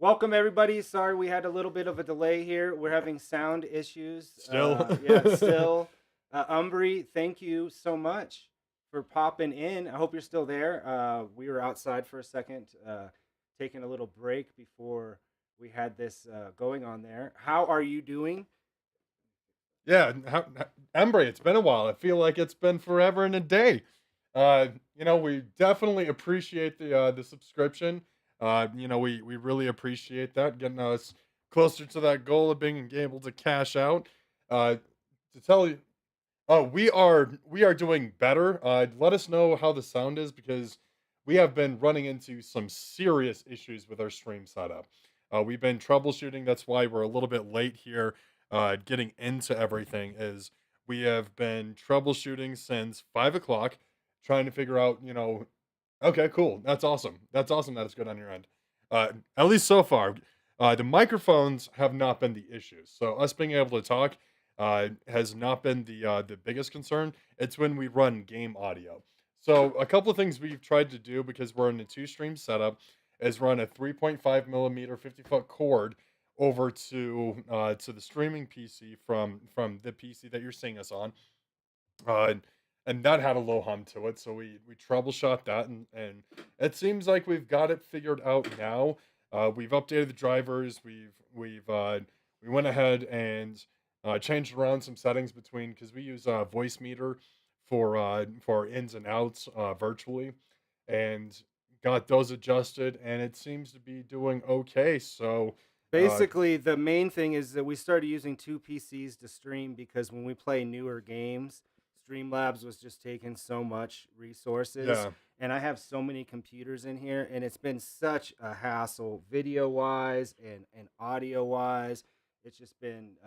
Welcome everybody. Sorry we had a little bit of a delay here. We're having sound issues. Still. Yeah, still. Umbry, thank you so much for popping in. I hope you're still there. We were outside for a second, taking a little break before we had this going on there. How are you doing? Yeah, Embry, it's been a while. I feel like it's been forever and a day. We definitely appreciate the subscription. We really appreciate that, getting us closer to that goal of being able to cash out. To tell you, oh, we are doing better. Let us know how the sound is because we have been running into some serious issues with our stream setup. We've been troubleshooting. That's why we're a little bit late here. Getting into everything is we have been troubleshooting since 5 o'clock, trying to figure out. Okay, cool. That's awesome. That's awesome that it's good on your end. At least so far. The microphones have not been the issue. So us being able to talk has not been the biggest concern. It's when we run game audio. So a couple of things we've tried to do because we're in a two-stream setup is run a 3.5 millimeter 50-foot cord over to the streaming PC from the PC that you're seeing us on. Uh, and that had a low hum to it, so we troubleshot that, and it seems like we've got it figured out now. We've updated the drivers. We went ahead and changed around some settings between because we use voice meter for our ins and outs virtually, and got those adjusted, and it seems to be doing okay. So uh, Basically, the main thing is that we started using two PCs to stream because when we play newer games, Streamlabs was just taking so much resources. yeah. And I have so many computers in here, and it's been such a hassle, video wise and audio wise. It's just been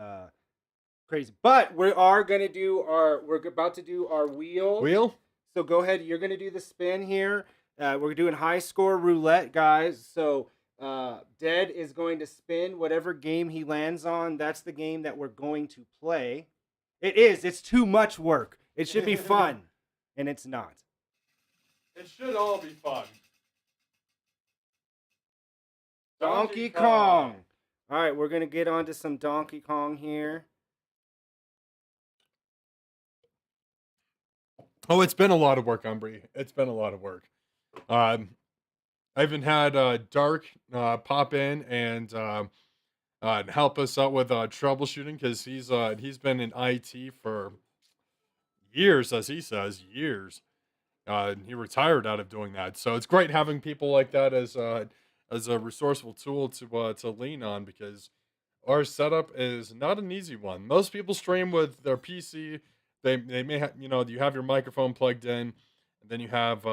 crazy. But we're about to do our wheel. Wheel? So go ahead. You're gonna do the spin here. We're doing high score roulette, guys. So Dead is going to spin whatever game he lands on. That's the game that we're going to play. It is. It's too much work. It should be fun, and it's not. It should all be fun. Donkey Kong. All right, we're gonna get onto some Donkey Kong here. Oh, it's been a lot of work, Umbry. It's been a lot of work. I even had Dark pop in and help us out with troubleshooting because he's been in IT for years, as he says, years. He retired out of doing that, so it's great having people like that as a resourceful tool to lean on because our setup is not an easy one. Most people stream with their PC. They may have you have your microphone plugged in, and then you have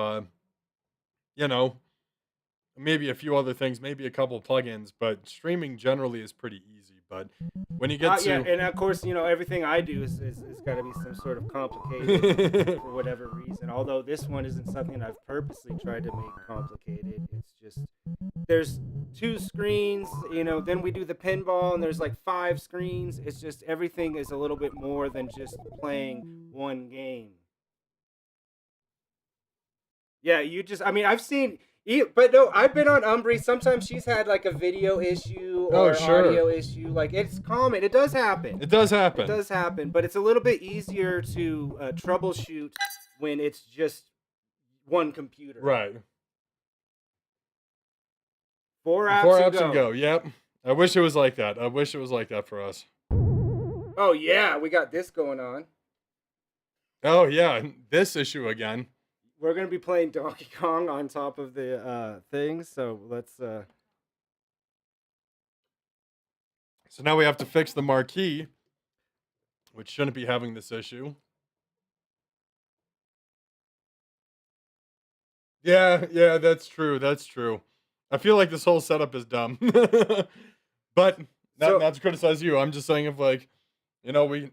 you know maybe a few other things, maybe a couple plugins, but streaming generally is pretty easy. But when you get Yeah, to and of course, everything I do is got to be some sort of complicated for whatever reason. Although this one isn't something I've purposely tried to make complicated. It's just there's two screens, then we do the pinball and there's like five screens. It's just everything is a little bit more than just playing one game. Yeah, I mean, I've seen, but no, I've been on Umbry. Sometimes she's had like a video issue oh, or sure, audio issue. Like it's common. It does happen. it does It happen. does happen, but it's a little bit easier to troubleshoot when it's just one computer. Right. Four apps Four and apps and go. Yep. I wish it was like that. I wish it was like that for us. Oh yeah, we got this going on. Oh yeah, this issue again. We're gonna be playing Donkey Kong on top of the thing, so let's. So now we have to fix the marquee, which shouldn't be having this issue. Yeah, that's true. That's true. I feel like this whole setup is dumb. But So not to criticize you. I'm just saying if like, we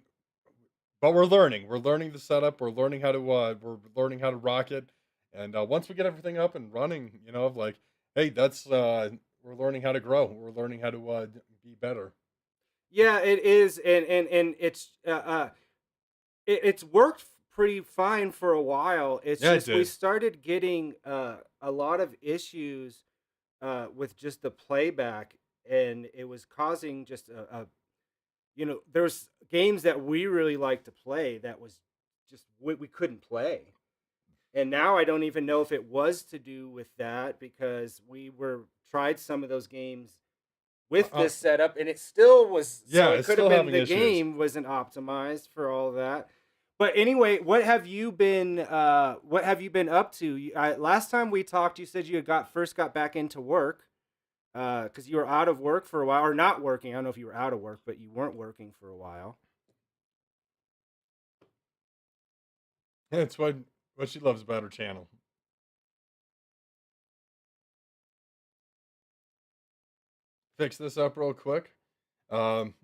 but we're learning. We're learning the setup. We're learning how to rock it. And once we get everything up and running, like, hey, that's we're learning how to grow. We're learning how to be better. yeah, it is, and it's worked pretty fine for a while. It's Yeah, it just we did. started getting a lot of issues with just the playback. and it was causing just there's games that we really like to play that was just we couldn't play. And now I don't even know if it was to do with that, because we were tried some of those games with Uh, this setup, and it still was, yeah, so it it's could have still been having the issues. game wasn't optimized for all that. But anyway, what have you been up to? Last time we talked, you said you first got back into work, because you were out of work for a while, or not working. I don't know if you were out of work, but you weren't working for a while. That's what she loves about her channel. Fix this up real quick. Um,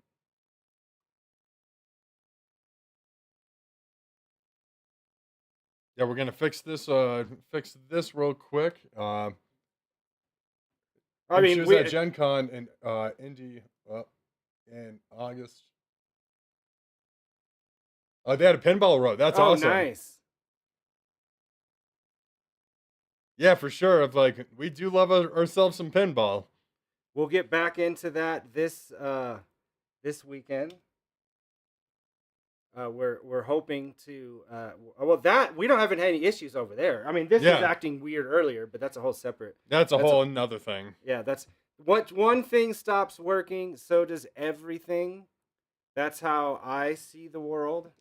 yeah, we're gonna fix this. Fix this real quick. I And she mean, was at Gen Con in Indy in August. Oh, they had a pinball row. That's oh, awesome. nice. Yeah, for sure. Of like, we do love ourselves some pinball. We'll get back into that this weekend. We're hoping to well, that we don't have any issues over there. I mean, this Yeah. was acting weird earlier, but that's a whole separate. That's a whole another thing. Yeah, that's what one thing stops working, so does everything. That's how I see the world.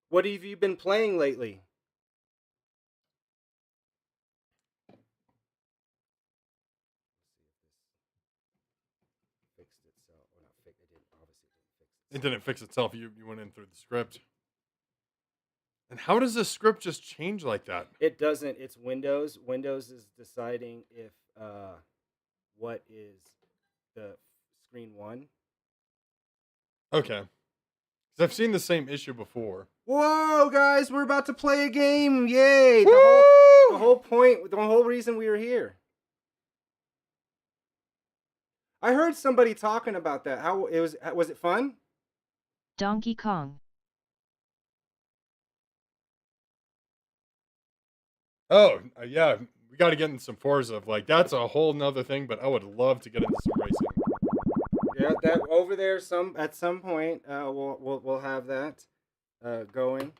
What have you been playing lately? Fixed itself. Well, not fix. It didn't. Obviously, it didn't fix itself. It didn't fix itself. You went in through the script. And how does this script just change like that? It doesn't. It's Windows. Windows is deciding if what is the screen one. Okay. Because I've seen the same issue before. Whoa, guys, we're about to play a game! Yay! Woo! The whole point, the whole reason we were here. I heard somebody talking about that. How it was it fun? Donkey Kong. Oh, yeah. We got to get in some Forza. Like, that's a whole nother thing, but I would love to get into some racing. Yeah, that over there. At some point, we'll have that going.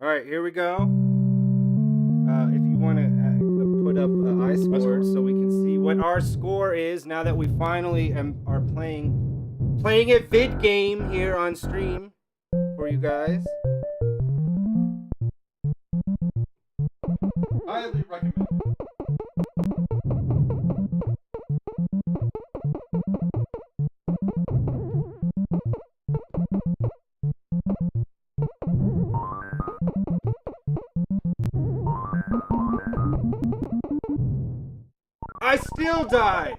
All right, here we go. If you want to put up iScore so we can see what our score is now that we finally are playing a vid game here on stream for you guys. Highly recommended. I still died.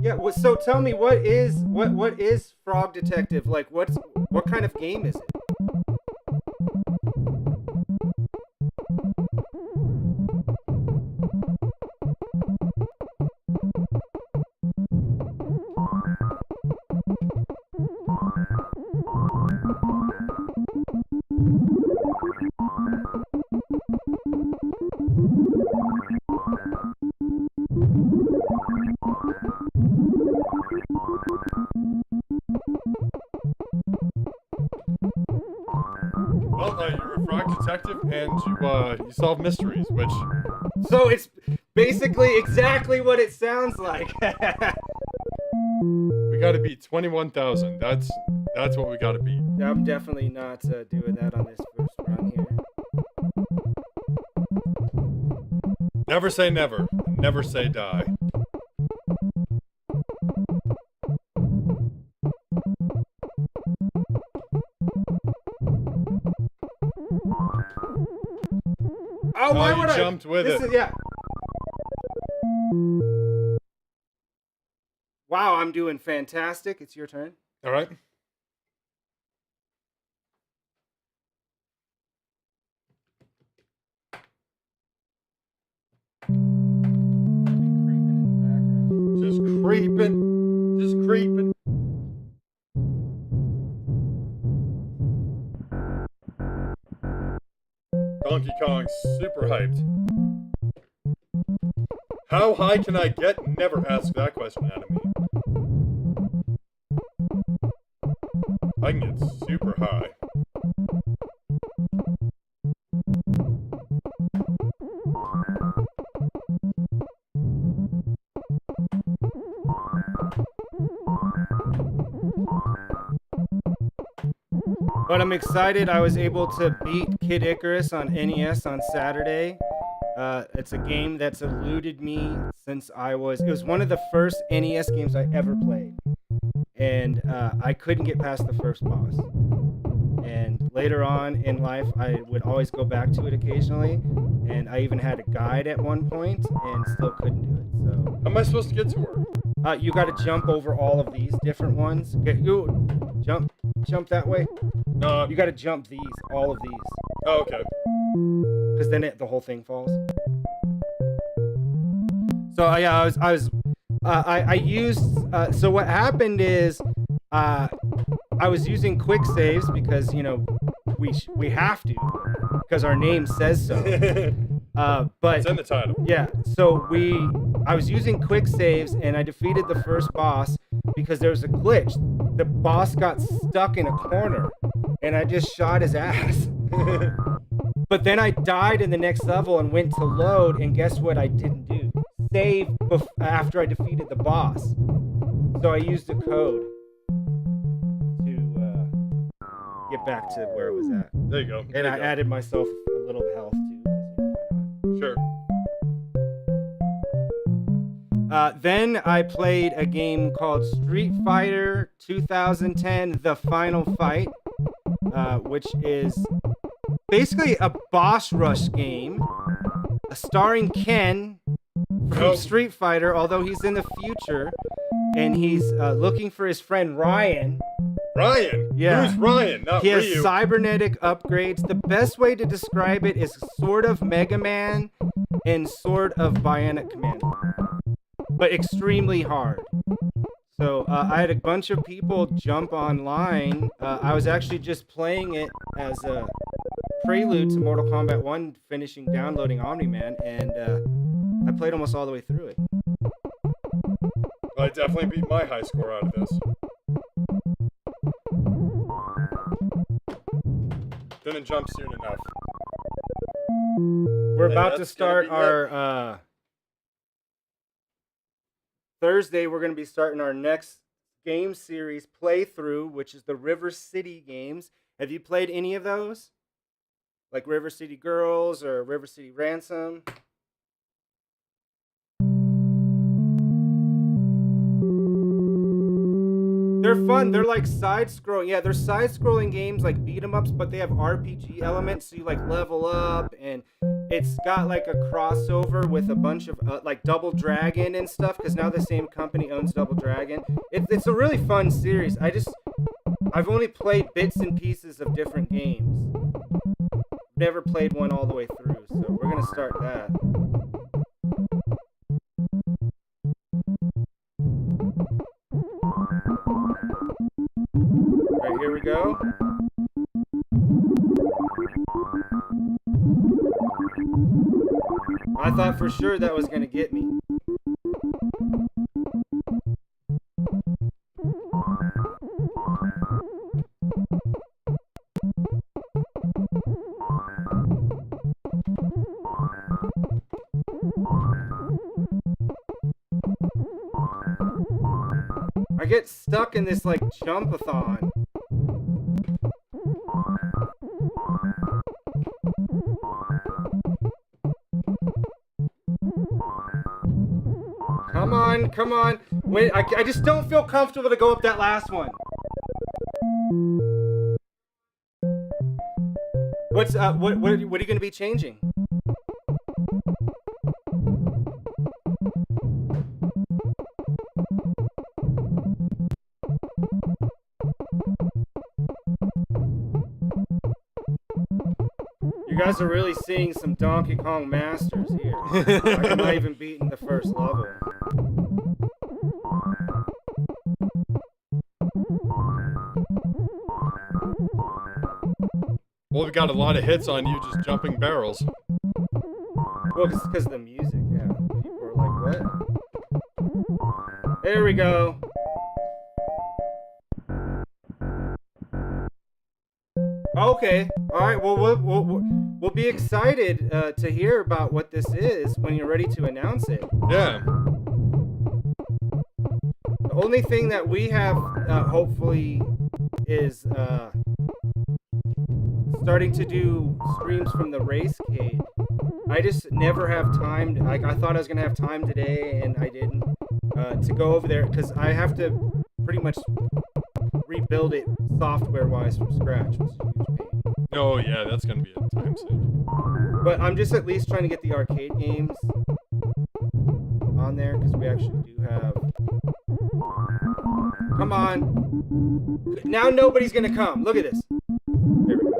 Yeah. So tell me, what is Frog Detective? Like, what kind of game is it? Well, you're a frog detective and you solve mysteries, which... So it's basically exactly what it sounds like. We got to beat 21,000. That's what we got to beat. I'm definitely not doing that on this first run here. Never say never. Never say die. Oh, why you would I? jumped with This it. is, yeah. Wow, I'm doing fantastic. It's your turn. All right. Just creeping. Just creeping. Donkey Kong super hyped. How high can I get? Never ask that question out of me. I can get super high. But I'm excited. I was able to beat Kid Icarus on NES on Saturday. It's a game that's eluded me since it was one of the first NES games I ever played. And I couldn't get past the first boss. And later on in life, I would always go back to it occasionally. And I even had a guide at one point and still couldn't do it. So How am I supposed to get to her? you got to jump over all of these different ones. Jump that way. No. You got to jump all of these. Oh, okay. Because then the whole thing falls. So yeah, I used. So what happened is, I was using Quicksaves because we have to, because our name says so. But It's in the title. yeah, so I was using Quicksaves and I defeated the first boss because there was a glitch. The boss got stuck in a corner, and I just shot his ass. But then I died in the next level and went to load, and guess what I didn't do? Save after I defeated the boss. So I used a code to get back to where it was at. There you go. And I added myself a little health too. Sure. Then I played a game called Street Fighter 2010: The Final Fight, which is basically a boss rush game, starring Ken from Street Fighter, although he's in the future, and he's looking for his friend Ryan. Ryan? Yeah. Who's Ryan? Not He has Ryu. cybernetic upgrades. The best way to describe it is sort of Mega Man and sort of Bionic Commando, but extremely hard. So I had a bunch of people jump online. I was actually just playing it as a prelude to Mortal Kombat 1, finishing downloading Omni-Man, and I played almost all the way through it. I definitely beat my high score out of this. Didn't jump soon enough. We're about to start our Thursday. We're going to be starting our next game series playthrough, which is the River City games. Have you played any of those? Like River City Girls or River City Ransom? They're fun. They're like side-scrolling. Yeah, they're side-scrolling games like beat-em-ups, but they have RPG elements, so you like level up, and it's got like a crossover with a bunch of like Double Dragon and stuff, because now the same company owns Double Dragon. It's a really fun series. I've only played bits and pieces of different games. Never played one all the way through, so we're gonna start that. Alright, here we go. I thought for sure that was gonna get me. I get stuck in this like jump-a-thon. Come on, come on. Wait, I just don't feel comfortable to go up that last one. What are you going to be changing? You guys are really seeing some Donkey Kong masters here. I'm not even beating the first level. Well, we got a lot of hits on you just jumping barrels. Well, it's because of the music, yeah. People are like, what? There we go. Okay. All right. Well, we'll be excited to hear about what this is when you're ready to announce it. Yeah. The only thing that we have, hopefully, is starting to do streams from the racecade. I just never have time. I thought I was gonna have time today, and I didn't. To go over there because I have to pretty much rebuild it software-wise from scratch, which is a huge pain. Oh yeah, that's gonna be a time sink. But I'm just at least trying to get the arcade games on there because we actually do have. Come on! Now nobody's gonna come. Look at this. There we go.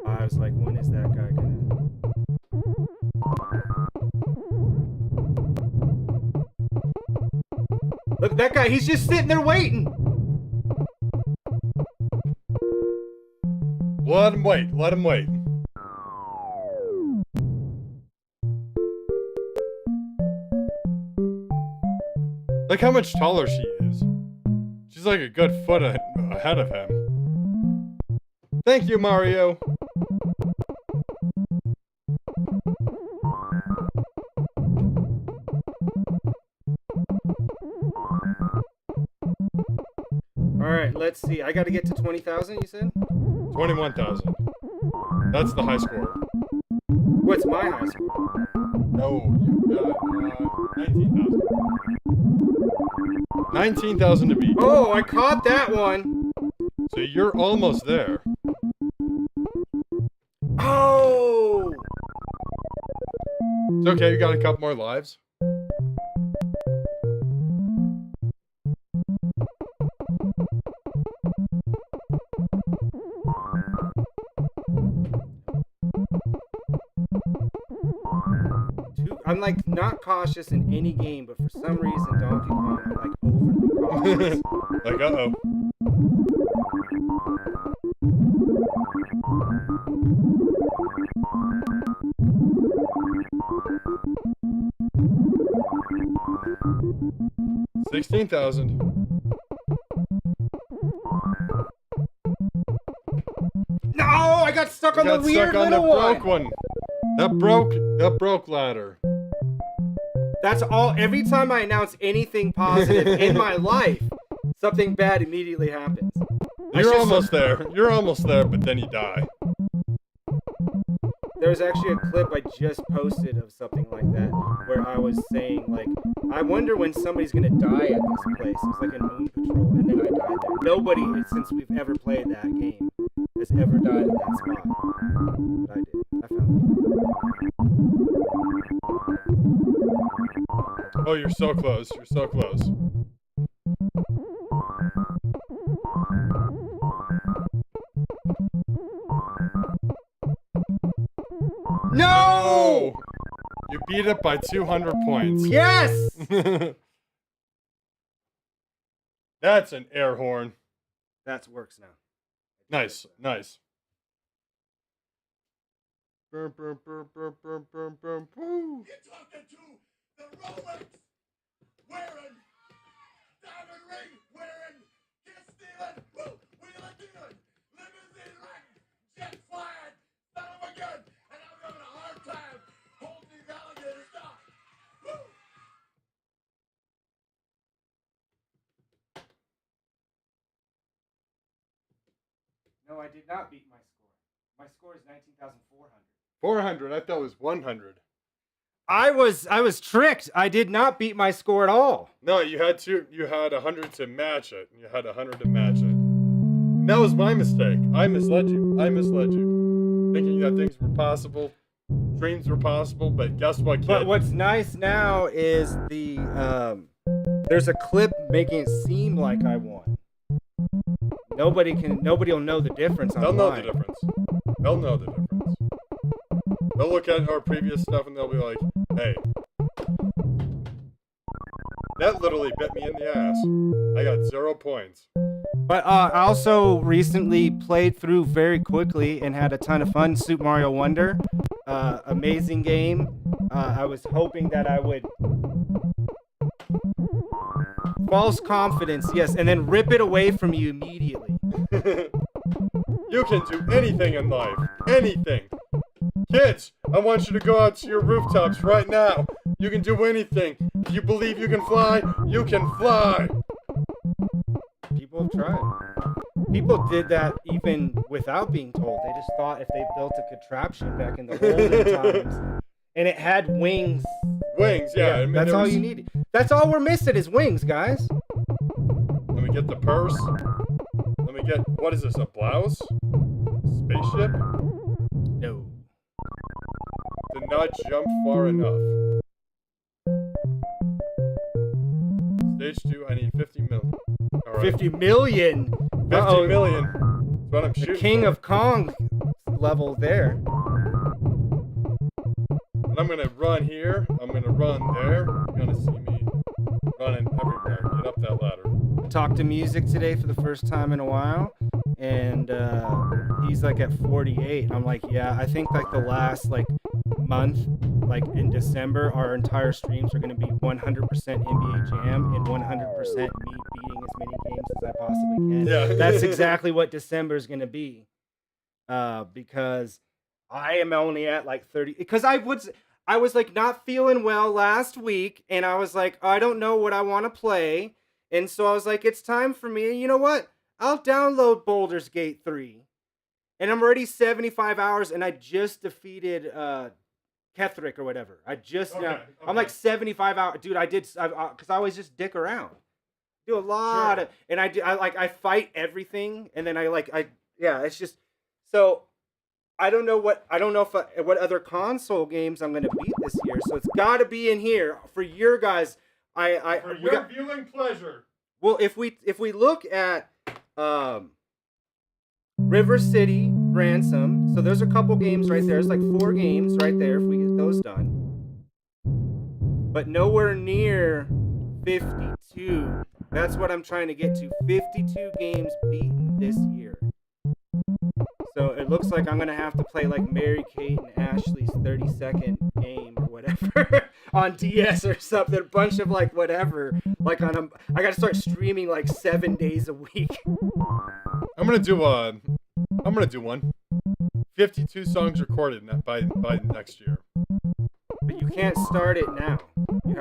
I was like, when is that guy gonna... Look, that guy, he's just sitting there waiting. Let him wait. Let him wait. Look how much taller she is. She's like a good foot ahead of him. Thank you, Mario. Alright, let's see. I gotta get to 20,000, you said? 21,000. That's the high score. What's my high score? No, you got 19,000. 19,000 to beat. Oh, I caught that one! So you're almost there. Oh! It's okay, you got a couple more lives. I'm like not cautious in any game, but for some reason Donkey Kong I'm like overly cautious. Like, uh-oh. $16,000. No, I got stuck on the weird stuck on the little broke one. That broke ladder. That's all. Every time I announce anything positive in my life, something bad immediately happens. You're almost there. You're almost there, but then you die. There was actually a clip I just posted of something like that, where I was saying, like, I wonder when somebody's gonna die at this place. It's like in Moon Patrol, and then I died there. Nobody, since we've ever played that game, has ever died in that spot. But I did. I found it. Oh, you're so close. You're so close. No! You beat it by 200 points. Yes! That's an air horn. That works now. Nice, nice. Burr, burr, burr, burr, burr, burr, burr, woo. You're talking to the Rolex wearing, diamond ring wearing, kiss stealing, woo, wheeling dealing, limousine riding, jet flying, son of a gun, and I'm having a hard time holding these alligators down. Woo! No, I did not beat my score. My score is 19,400. 400. I thought it was 100. I was tricked. I did not beat my score at all. No, you had 100 to match it. You had 100 to match it. And that was my mistake. I misled you. Thinking that things were possible. dreams were possible, but guess what, kid? But what's nice now is there's a clip making it seem like I won. Nobody will know the difference. They'll know the difference. They'll know the difference. They'll look at our previous stuff and they'll be like, hey, that literally bit me in the ass. I got 0 points. But I also recently played through very quickly and had a ton of fun. Super Mario Wonder, amazing game. I was hoping that I would false confidence, yes, and then rip it away from you immediately. You can do anything in life. Anything. Kids, I want you to go out to your rooftops right now. You can do anything. If you believe you can fly, you can fly. People have tried. People did that even without being told. They just thought if they built a contraption back in the olden times and it had wings. Wings, yeah. I mean, that's all you needed. That's all we're missing is wings, guys. Let me get the purse. Let me get, what is this, a blouse? A spaceship? No. Did not jump far enough. Stage 2, I need 50 million. All right. 50 million? 50 million. That's what I'm shooting The King for. of Kong level there. And I'm gonna run here. I'm gonna run there. You're gonna see me running everywhere. Get up that ladder. Talked to music today for the first time in a while, and he's like at 48. And I'm like, yeah, I think like the last like month, like in December, our entire streams are gonna be 100% NBA Jam and 100% me beating as many games as I possibly can. Yeah. That's exactly what December is gonna be, because I am only at like 30. Because I was like not feeling well last week, and I was like, I don't know what I want to play. And so I was like, it's time for me. You know what? I'll download Baldur's Gate 3. And I'm already 75 hours, and I just defeated Ketherick or whatever. I'm like 75 hours. Dude, because I always just dick around. Do a lot of, and I fight everything, and then it's just, so I don't know what other console games I'm going to beat this year. So it's got to be in here for your guys. For your viewing pleasure. Well, if we look at River City Ransom, so there's a couple games right there. There's like 4 games right there if we get those done. But nowhere near 52. That's what I'm trying to get to. 52 games beaten this year. So it looks like I'm going to have to play like Mary-Kate and Ashley's 30-second game or whatever on DS or something. A bunch of like whatever. Like I got to start streaming like 7 days a week. I'm going to do one. 52 songs recorded by next year. But you can't start it now. You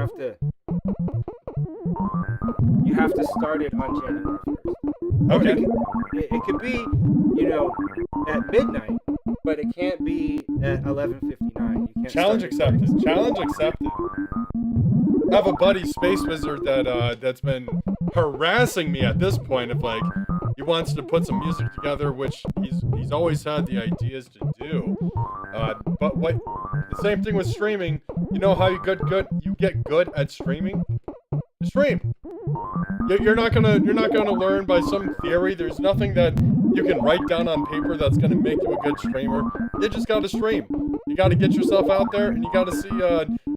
have to start it on January 1st. Okay. It could be, at midnight, but it can't be at 11:59. Challenge accepted. Challenge accepted. I have a buddy, Space Wizard, that's been harassing me at this point of like, he wants to put some music together, which he's always had the ideas to do. But the same thing with streaming. You know how you get good at streaming? Stream. You're not gonna learn by some theory. There's nothing that you can write down on paper that's gonna make you a good streamer. You just gotta stream. You gotta get yourself out there, and you gotta see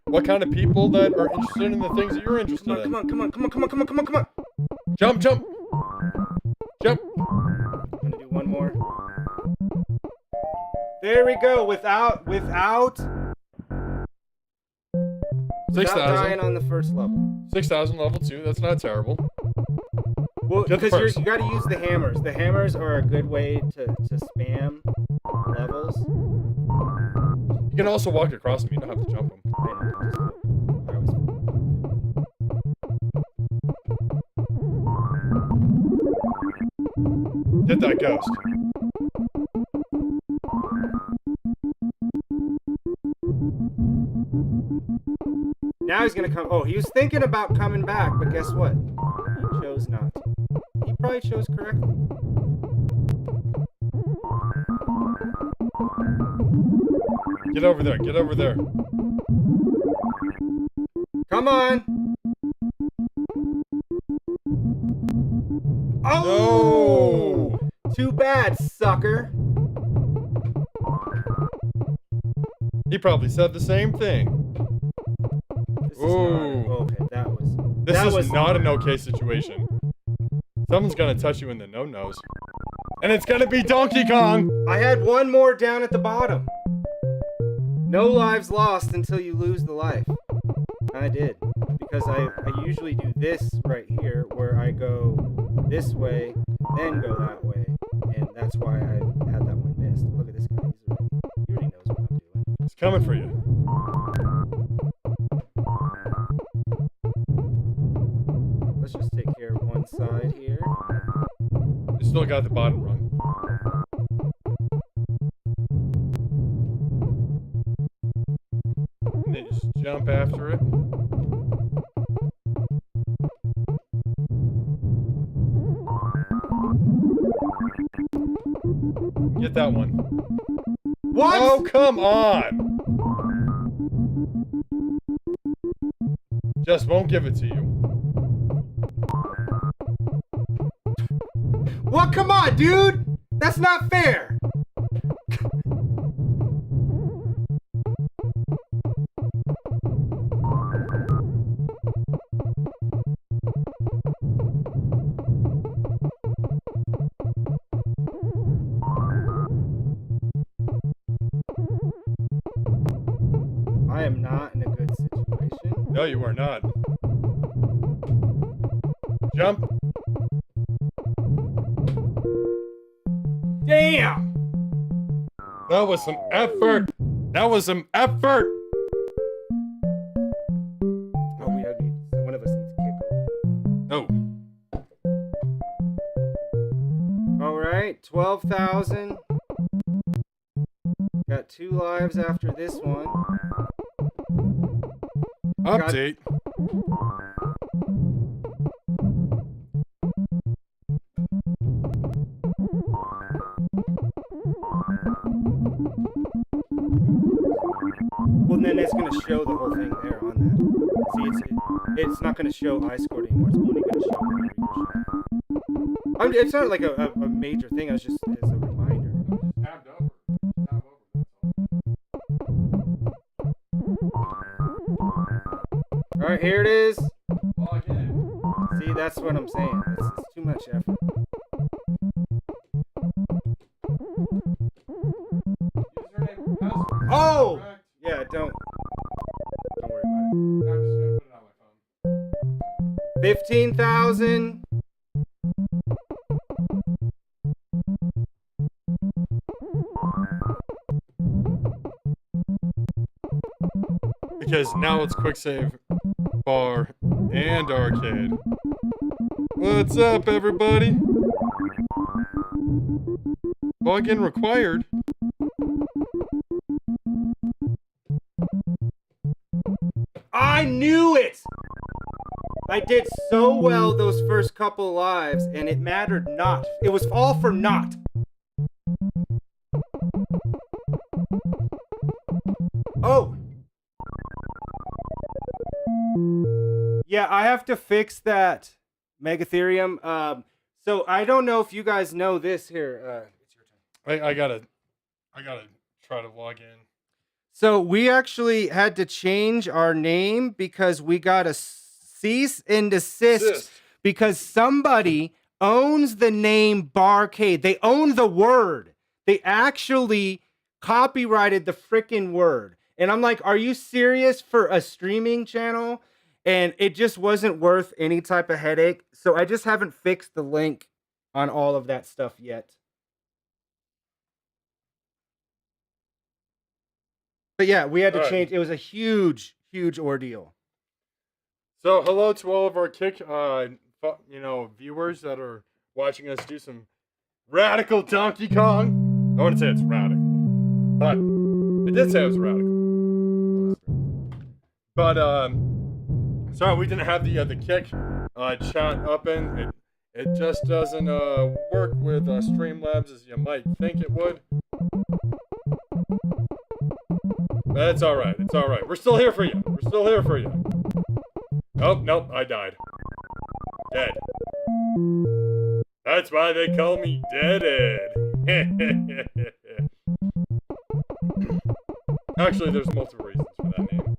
what kind of people that are interested in the things that you're interested in. Come on. Jump. I'm gonna do one more. There we go. Without 6,000. dying on the first level. 6,000 level 2. That's not terrible. Well, Get the because first. you got to use the hammers. The hammers are a good way to spam levels. You can also walk across them. You don't have to jump them. Hit that ghost. Now he's gonna come. Oh, he was thinking about coming back, but guess what? He chose not to. He probably chose correctly. Get over there. Get over there. Come on. Oh! Too bad, sucker. He probably said the same thing. This is not, okay, that was... This that is was not an okay situation. Someone's gonna touch you in the no-nos. And it's gonna be Donkey Kong! I had one more down at the bottom. No lives lost until you lose the life. I did. Because I usually do this right here, where I go this way, then go that way. And that's why I had that one missed. Look at this guy. He already knows what I'm doing. It's coming for you. Let's just take care of one side here. You still got the bottom rung. And then just jump after it. Get that one. What? Oh, come on! Just won't give it to you. What? Come on, dude! That's not fair! I am not in a good situation. No, you are not. Jump. Damn! That was some effort. That was some effort. Oh, one of us needs to kick. Oh. Alright, 12,000. Got 2 lives after this one. Update. Well, then it's going to show the whole thing there on that. See, it's not going to show I scored anymore. It's only going to show whatever you're showing. It's not like a major thing. I was just as a reminder. Tabbed over. Tab over. All right, here it is. Log in. See, that's what I'm saying. It's too much effort. Username, password. Oh! Correct. Yeah, don't worry about I'm just gonna put it on my phone. it. 15,000. Because now it's Quicksave, bar, and arcade. What's up, everybody? Login required. I knew it! I did so well those first couple lives, and it mattered not. It was all for naught. Oh! Yeah, I have to fix that, Megatherium. So I don't know if you guys know this here. It's your turn. I gotta try to log in. So we actually had to change our name because we got a cease and desist because somebody owns the name Barcade. They own the word. They actually copyrighted the freaking word. And I'm like, are you serious for a streaming channel? And it just wasn't worth any type of headache. So I just haven't fixed the link on all of that stuff yet. But yeah, we had to change. It was a huge, huge ordeal. So hello to all of our viewers that are watching us do some radical Donkey Kong. I wouldn't say it's radical, but I did say it was radical. But sorry we didn't have the kick chat up in. It just doesn't work with Streamlabs as you might think it would. That's all right. It's all right. We're still here for you. We're still here for you. Oh, nope, I died. Dead. That's why they call me Deadhead. Actually, there's multiple reasons for that name.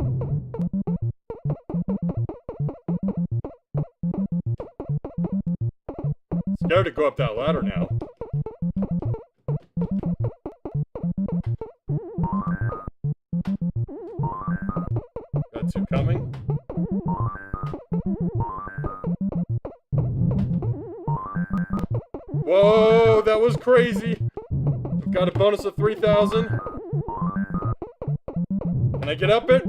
Scared to go up that ladder now. Got two coming. Whoa, that was crazy. I've got a bonus of 3,000. Can I get up it?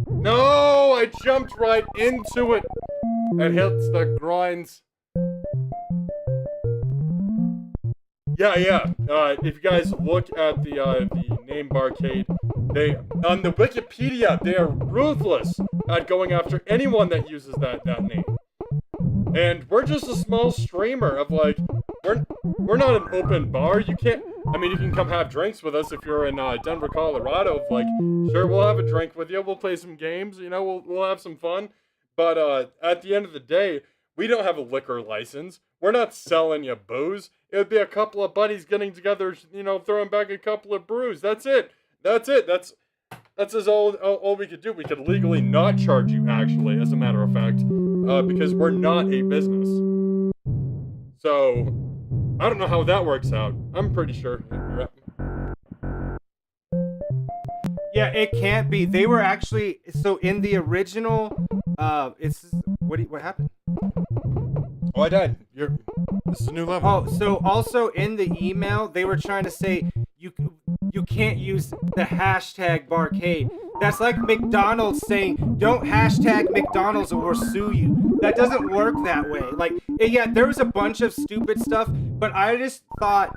No, I jumped right into it. It hits the grinds. Yeah. If you guys look at the name Barcade, they on the Wikipedia they are ruthless at going after anyone that uses that name. And we're just a small streamer of like we're not an open bar. You can't. I mean, you can come have drinks with us if you're in Denver, Colorado. Of like, sure, we'll have a drink with you. We'll play some games. You know, we'll have some fun. But at the end of the day, we don't have a liquor license. We're not selling you booze. It would be a couple of buddies getting together, you know, throwing back a couple of brews. That's it. That's all we could do. We could legally not charge you, actually, as a matter of fact, because we're not a business. So, I don't know how that works out. I'm pretty sure. Yeah, it can't be. They were actually so in the original. What happened? Oh, I died. This is a new level. Oh, so also in the email they were trying to say you can't use the hashtag Barcade. That's like McDonald's saying don't hashtag McDonald's or we'll sue you. That doesn't work that way. Like, yeah, there was a bunch of stupid stuff, but I just thought,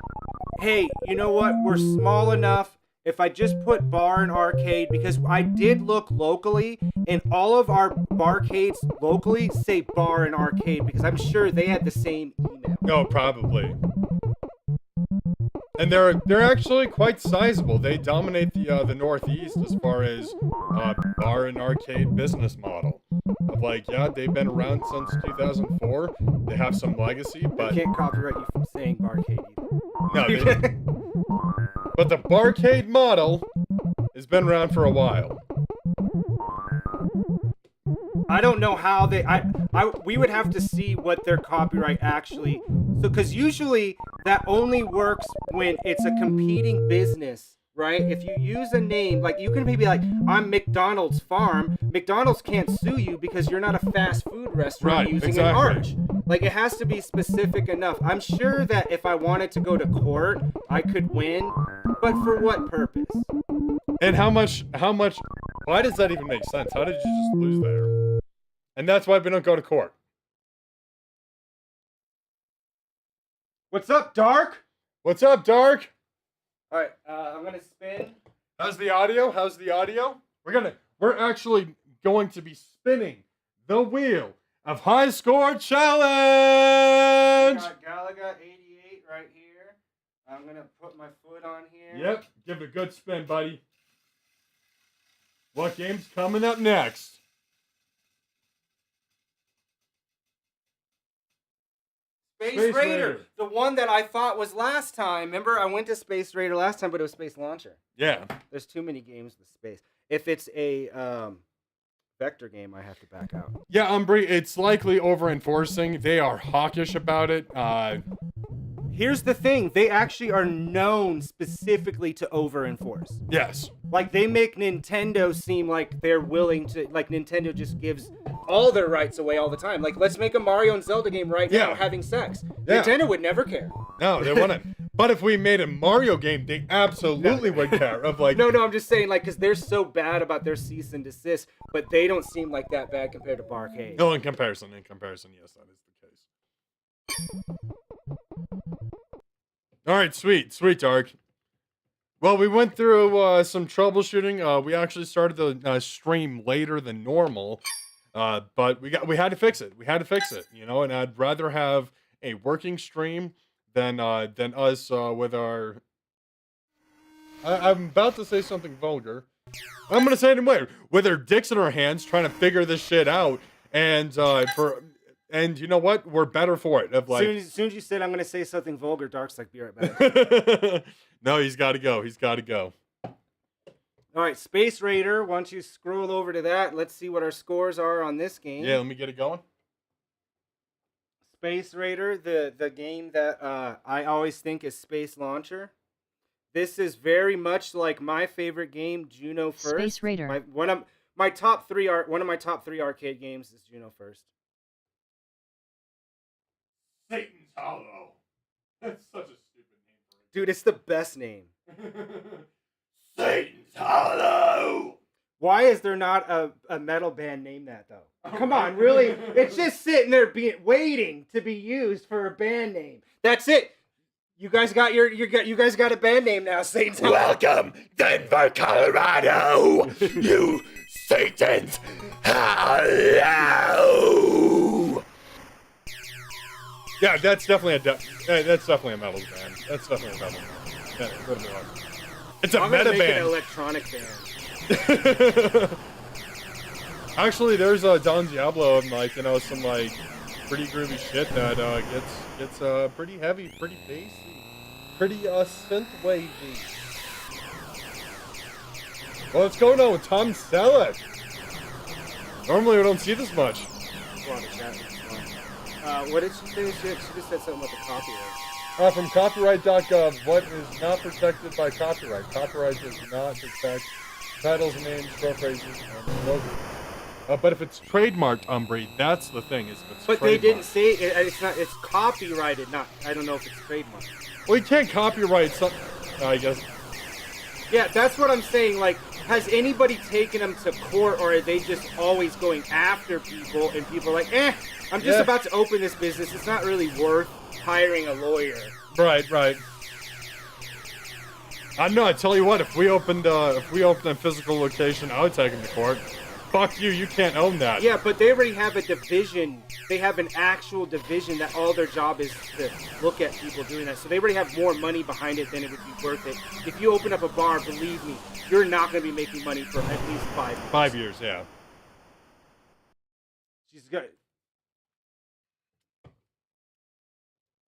hey, you know what? We're small enough. If I just put bar and arcade, because I did look locally, and all of our barcades locally say bar and arcade, because I'm sure they had the same email. No, probably. And they're actually quite sizable. They dominate the Northeast as far as bar and arcade business model. Of like, yeah, they've been around since 2004. They have some legacy, but I can't copyright you from saying barcade either. no, they don't. But the barcade model has been around for a while. I don't know how we would have to see what their copyright actually. So, because usually that only works when it's a competing business, right? If you use a name, like you can maybe like, I'm McDonald's Farm. McDonald's can't sue you because you're not a fast food restaurant using an arch. Like, it has to be specific enough. I'm sure that if I wanted to go to court, I could win, but for what purpose? And how much, why does that even make sense? How did you just lose there? And that's why we don't go to court. What's up, Dark? What's up, Dark? All right, I'm gonna spin. How's the audio? We're actually going to be spinning the wheel of High Score Challenge! I got Galaga 88 right here. I'm gonna put my foot on here. Yep, give it a good spin, buddy. What game's coming up next? Space Raider, the one that I thought was last time. Remember, I went to Space Raider last time, but it was Space Launcher. Yeah. There's too many games with space. If it's a vector game, I have to back out. Yeah, Umbri, it's likely over-enforcing. They are hawkish about it. Here's the thing. They actually are known specifically to over-enforce. Yes. Like, they make Nintendo seem like they're willing to... Like, Nintendo just gives all their rights away all the time. Like, let's make a Mario and Zelda game right now having sex. Yeah. Nintendo would never care. No, they wouldn't. But if we made a Mario game, they absolutely would care. Of like, No, I'm just saying, like, because they're so bad about their cease and desist, but they don't seem like that bad compared to Barcade. No, in comparison, yes, that is the case. All right, sweet, Dark. Well, we went through some troubleshooting. We actually started the stream later than normal, but we had to fix it. You know, and I'd rather have a working stream than us with our I'm about to say something vulgar. I'm gonna say it anyway. With our dicks in our hands, trying to figure this shit out, and and you know what? We're better for it. Of like, As soon as you said I'm gonna say something vulgar, Dark's like, be right back. no, he's got to go. He's got to go. All right, Space Raider. Why don't you scroll over to that? Let's see what our scores are on this game. Yeah, let me get it going. Space Raider, the game that I always think is Space Launcher. This is very much like my favorite game, Juno First. Space Raider. One of my top three arcade games is Juno First. Satan's Hollow. That's such a stupid name for it. Dude, it's the best name. Satan's Hollow. Why is there not a metal band named that though? Come on, really? It's just sitting there waiting to be used for a band name. That's it. You guys got you guys got a band name now, Satan's Hollow. Welcome, Denver, Colorado. You Satan's Hollow. Yeah, that's definitely a metal band. That's definitely a metal band. Yeah, it really was. It's a I'm gonna meta make band. an electronic band. Actually, there's Don Diablo and like some like pretty groovy shit that gets pretty heavy, pretty bassy, pretty synth wavy. Well, what's going on with Tom Selleck? Normally we don't see this much. What did she say? She just said something about the copyright. From copyright.gov, what is not protected by copyright? Copyright does not protect titles, names, phrases, and logos. But if it's trademarked, Umbry, that's the thing. Is if it's But they didn't say it's not. It's copyrighted. Not. I don't know if it's trademarked. Well, you can't copyright something. I guess. Yeah, that's what I'm saying. Like, has anybody taken them to court, or are they just always going after people? And people are like, I'm just about to open this business. It's not really worth hiring a lawyer. Right. I know. I tell you what. If we opened a physical location, I would take him to court. Fuck you. You can't own that. Yeah, but they already have a division. They have an actual division that all their job is to look at people doing that. So they already have more money behind it than it would be worth it. If you open up a bar, believe me, you're not going to be making money for at least 5 years. 5 years, yeah. She's got.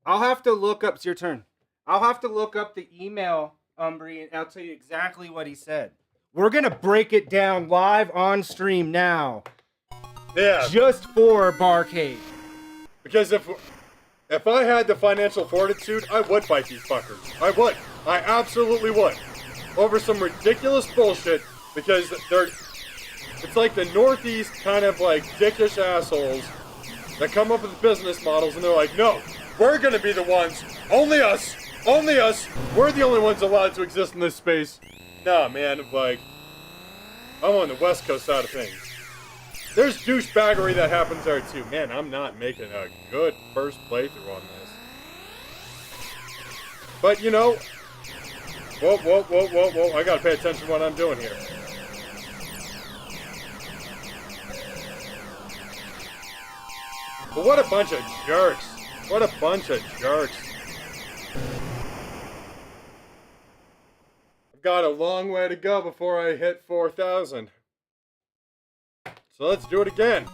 I'll have to look up. It's your turn. I'll have to look up the email, Umbry, and I'll tell you exactly what he said. We're gonna break it down live on stream now. Yeah. Just for Barcade. Because if I had the financial fortitude, I would fight these fuckers. I would. I absolutely would. Over some ridiculous bullshit, because it's like the Northeast kind of like dickish assholes that come up with business models and they're like, no, we're gonna be the ones, only us, we're the only ones allowed to exist in this space. Nah, man, like, I'm on the West Coast side of things. There's douchebaggery that happens there too. Man, I'm not making a good first playthrough on this. But, whoa, I gotta pay attention to what I'm doing here. But what a bunch of jerks. What a bunch of jerks. I've got a long way to go before I hit 4,000. So let's do it again.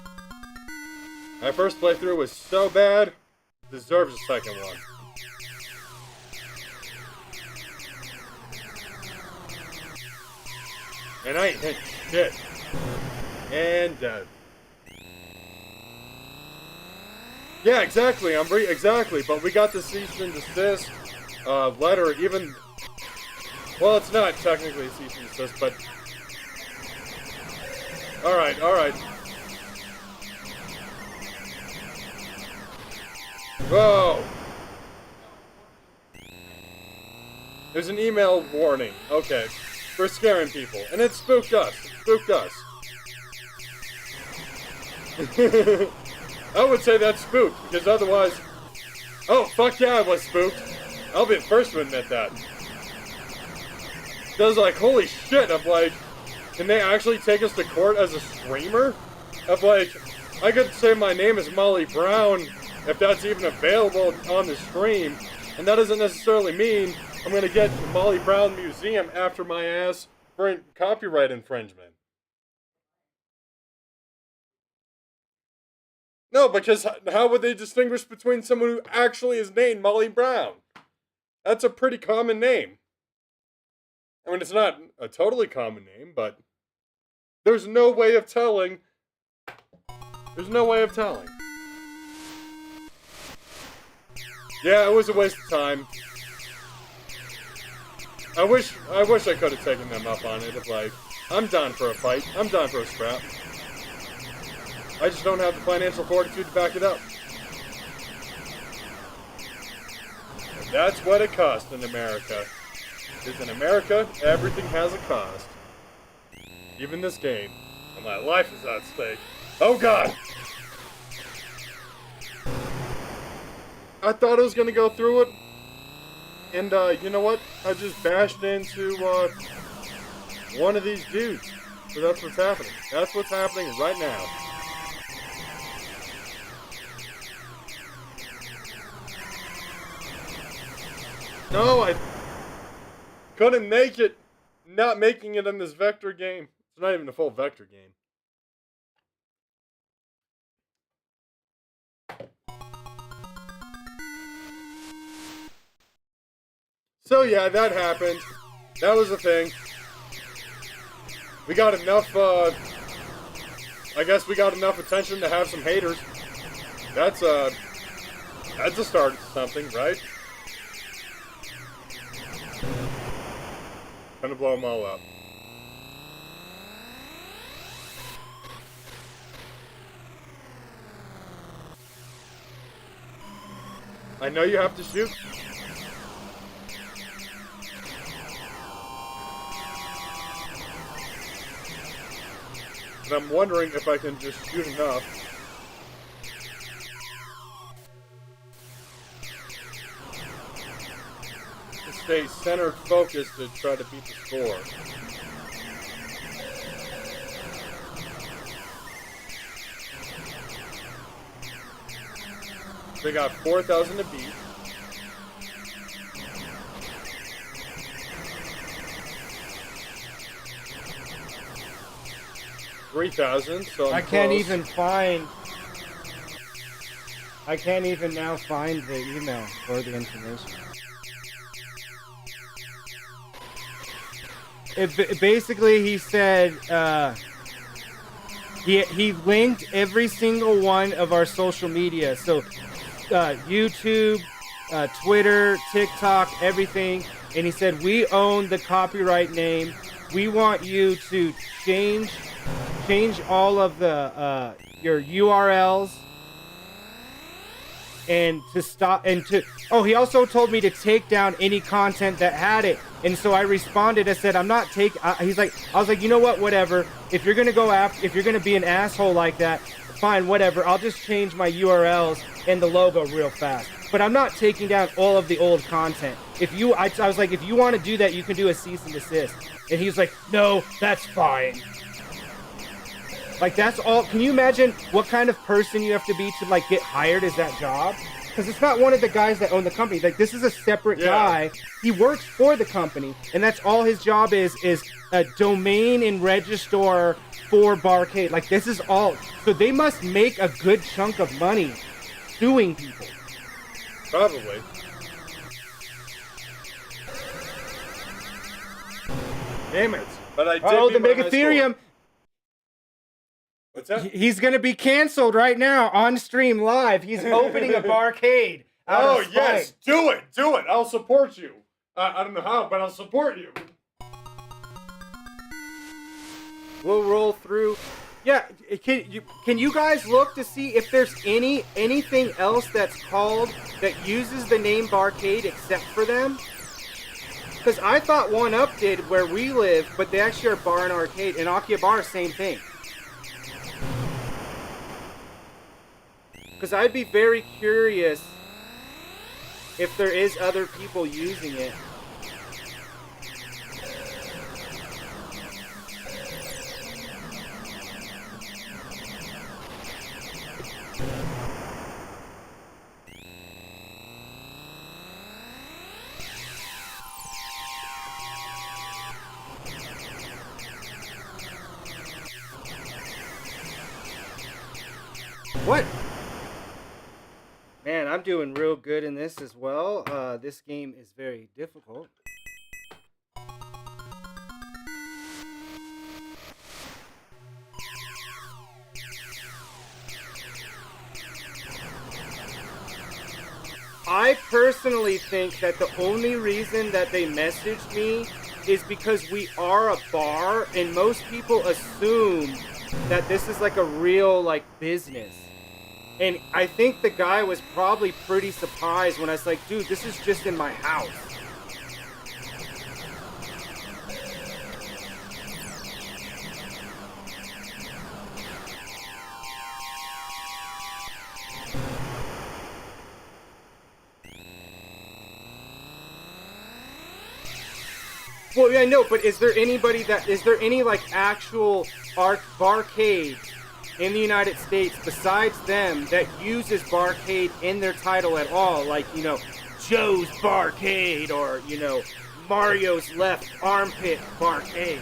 My first playthrough was so bad, deserves a second one. And I ain't hit shit. And dead. Yeah, exactly, Umbry, exactly. But we got the cease and desist letter, even... Well, it's not technically cease and desist, but... Alright. Whoa! There's an email warning. Okay. For scaring people. And it spooked us. I would say that's spooked, because otherwise... Oh, fuck yeah, I was spooked. I'll be the first to admit that. Because, like, holy shit, I'm like... Can they actually take us to court as a streamer? Of like, I could say my name is Molly Brown, if that's even available on the stream, and that doesn't necessarily mean I'm gonna get the Molly Brown Museum after my ass for copyright infringement. No, because how would they distinguish between someone who actually is named Molly Brown? That's a pretty common name. I mean, it's not a totally common name, but there's no way of telling. There's no way of telling. Yeah, it was a waste of time. I wish I could have taken them up on it. Of like, I'm down for a fight. I'm down for a scrap. I just don't have the financial fortitude to back it up. And that's what it costs in America. Because in America, everything has a cost. Even this game. And my life is at stake. Oh god! I thought I was gonna go through it. And, you know what? I just bashed into, one of these dudes. So that's what's happening. That's what's happening right now. No, I couldn't make it. Not making it in this vector game. It's not even a full vector game. So yeah, that happened. That was a thing. We got enough, I guess we got enough attention to have some haters. That's a start to something, right? Gonna blow them all up. I know you have to shoot. And I'm wondering if I can just shoot enough. To stay centered focused to try to beat the score. They got 4,000 to beat. $3,000, so I'm I can't close. I can't even now find the email or the information. Basically, he said he linked every single one of our social media. So YouTube, Twitter, TikTok, everything. And he said, we own the copyright name. We want you to change all of the your URLs and to stop and to he also told me to take down any content that had it. And so I responded, I said, I'm not taking, I was like, you know what, whatever, if you're gonna be an asshole like that, fine, whatever, I'll just change my URLs and the logo real fast, but I'm not taking down all of the old content. I was like, if you want to do that, you can do a cease and desist. And he was like, no, that's fine. Like, that's all. Can you imagine what kind of person you have to be to, like, get hired as that job? Because it's not one of the guys that own the company. Like, this is a separate guy. He works for the company, and that's all his job is a domain and registrar for Barcade. Like, this is all. So they must make a good chunk of money suing people. Probably. Damn it. But I did The beat my high Megatherium. score. What's that? He's going to be canceled right now on stream live. He's opening a barcade. Oh, yes. Do it. Do it. I'll support you. I don't know how, but I'll support you. We'll roll through. Yeah, can you guys look to see if there's anything else that's called that uses the name Barcade except for them? Because I thought 1UP did where we live, but they actually are Bar and Arcade. And Akihabara, same thing. Because I'd be very curious if there is other people using it. What? Man, I'm doing real good in this as well. This game is very difficult. I personally think that the only reason that they messaged me is because we are a bar, and most people assume that this is like a real like business. And I think the guy was probably pretty surprised when I was like, dude, this is just in my house. Well, yeah, no, but is there any like actual barcade in the United States besides them that uses barcade in their title at all? Like, you know, Joe's Barcade or, you know, Mario's Left Armpit Barcade.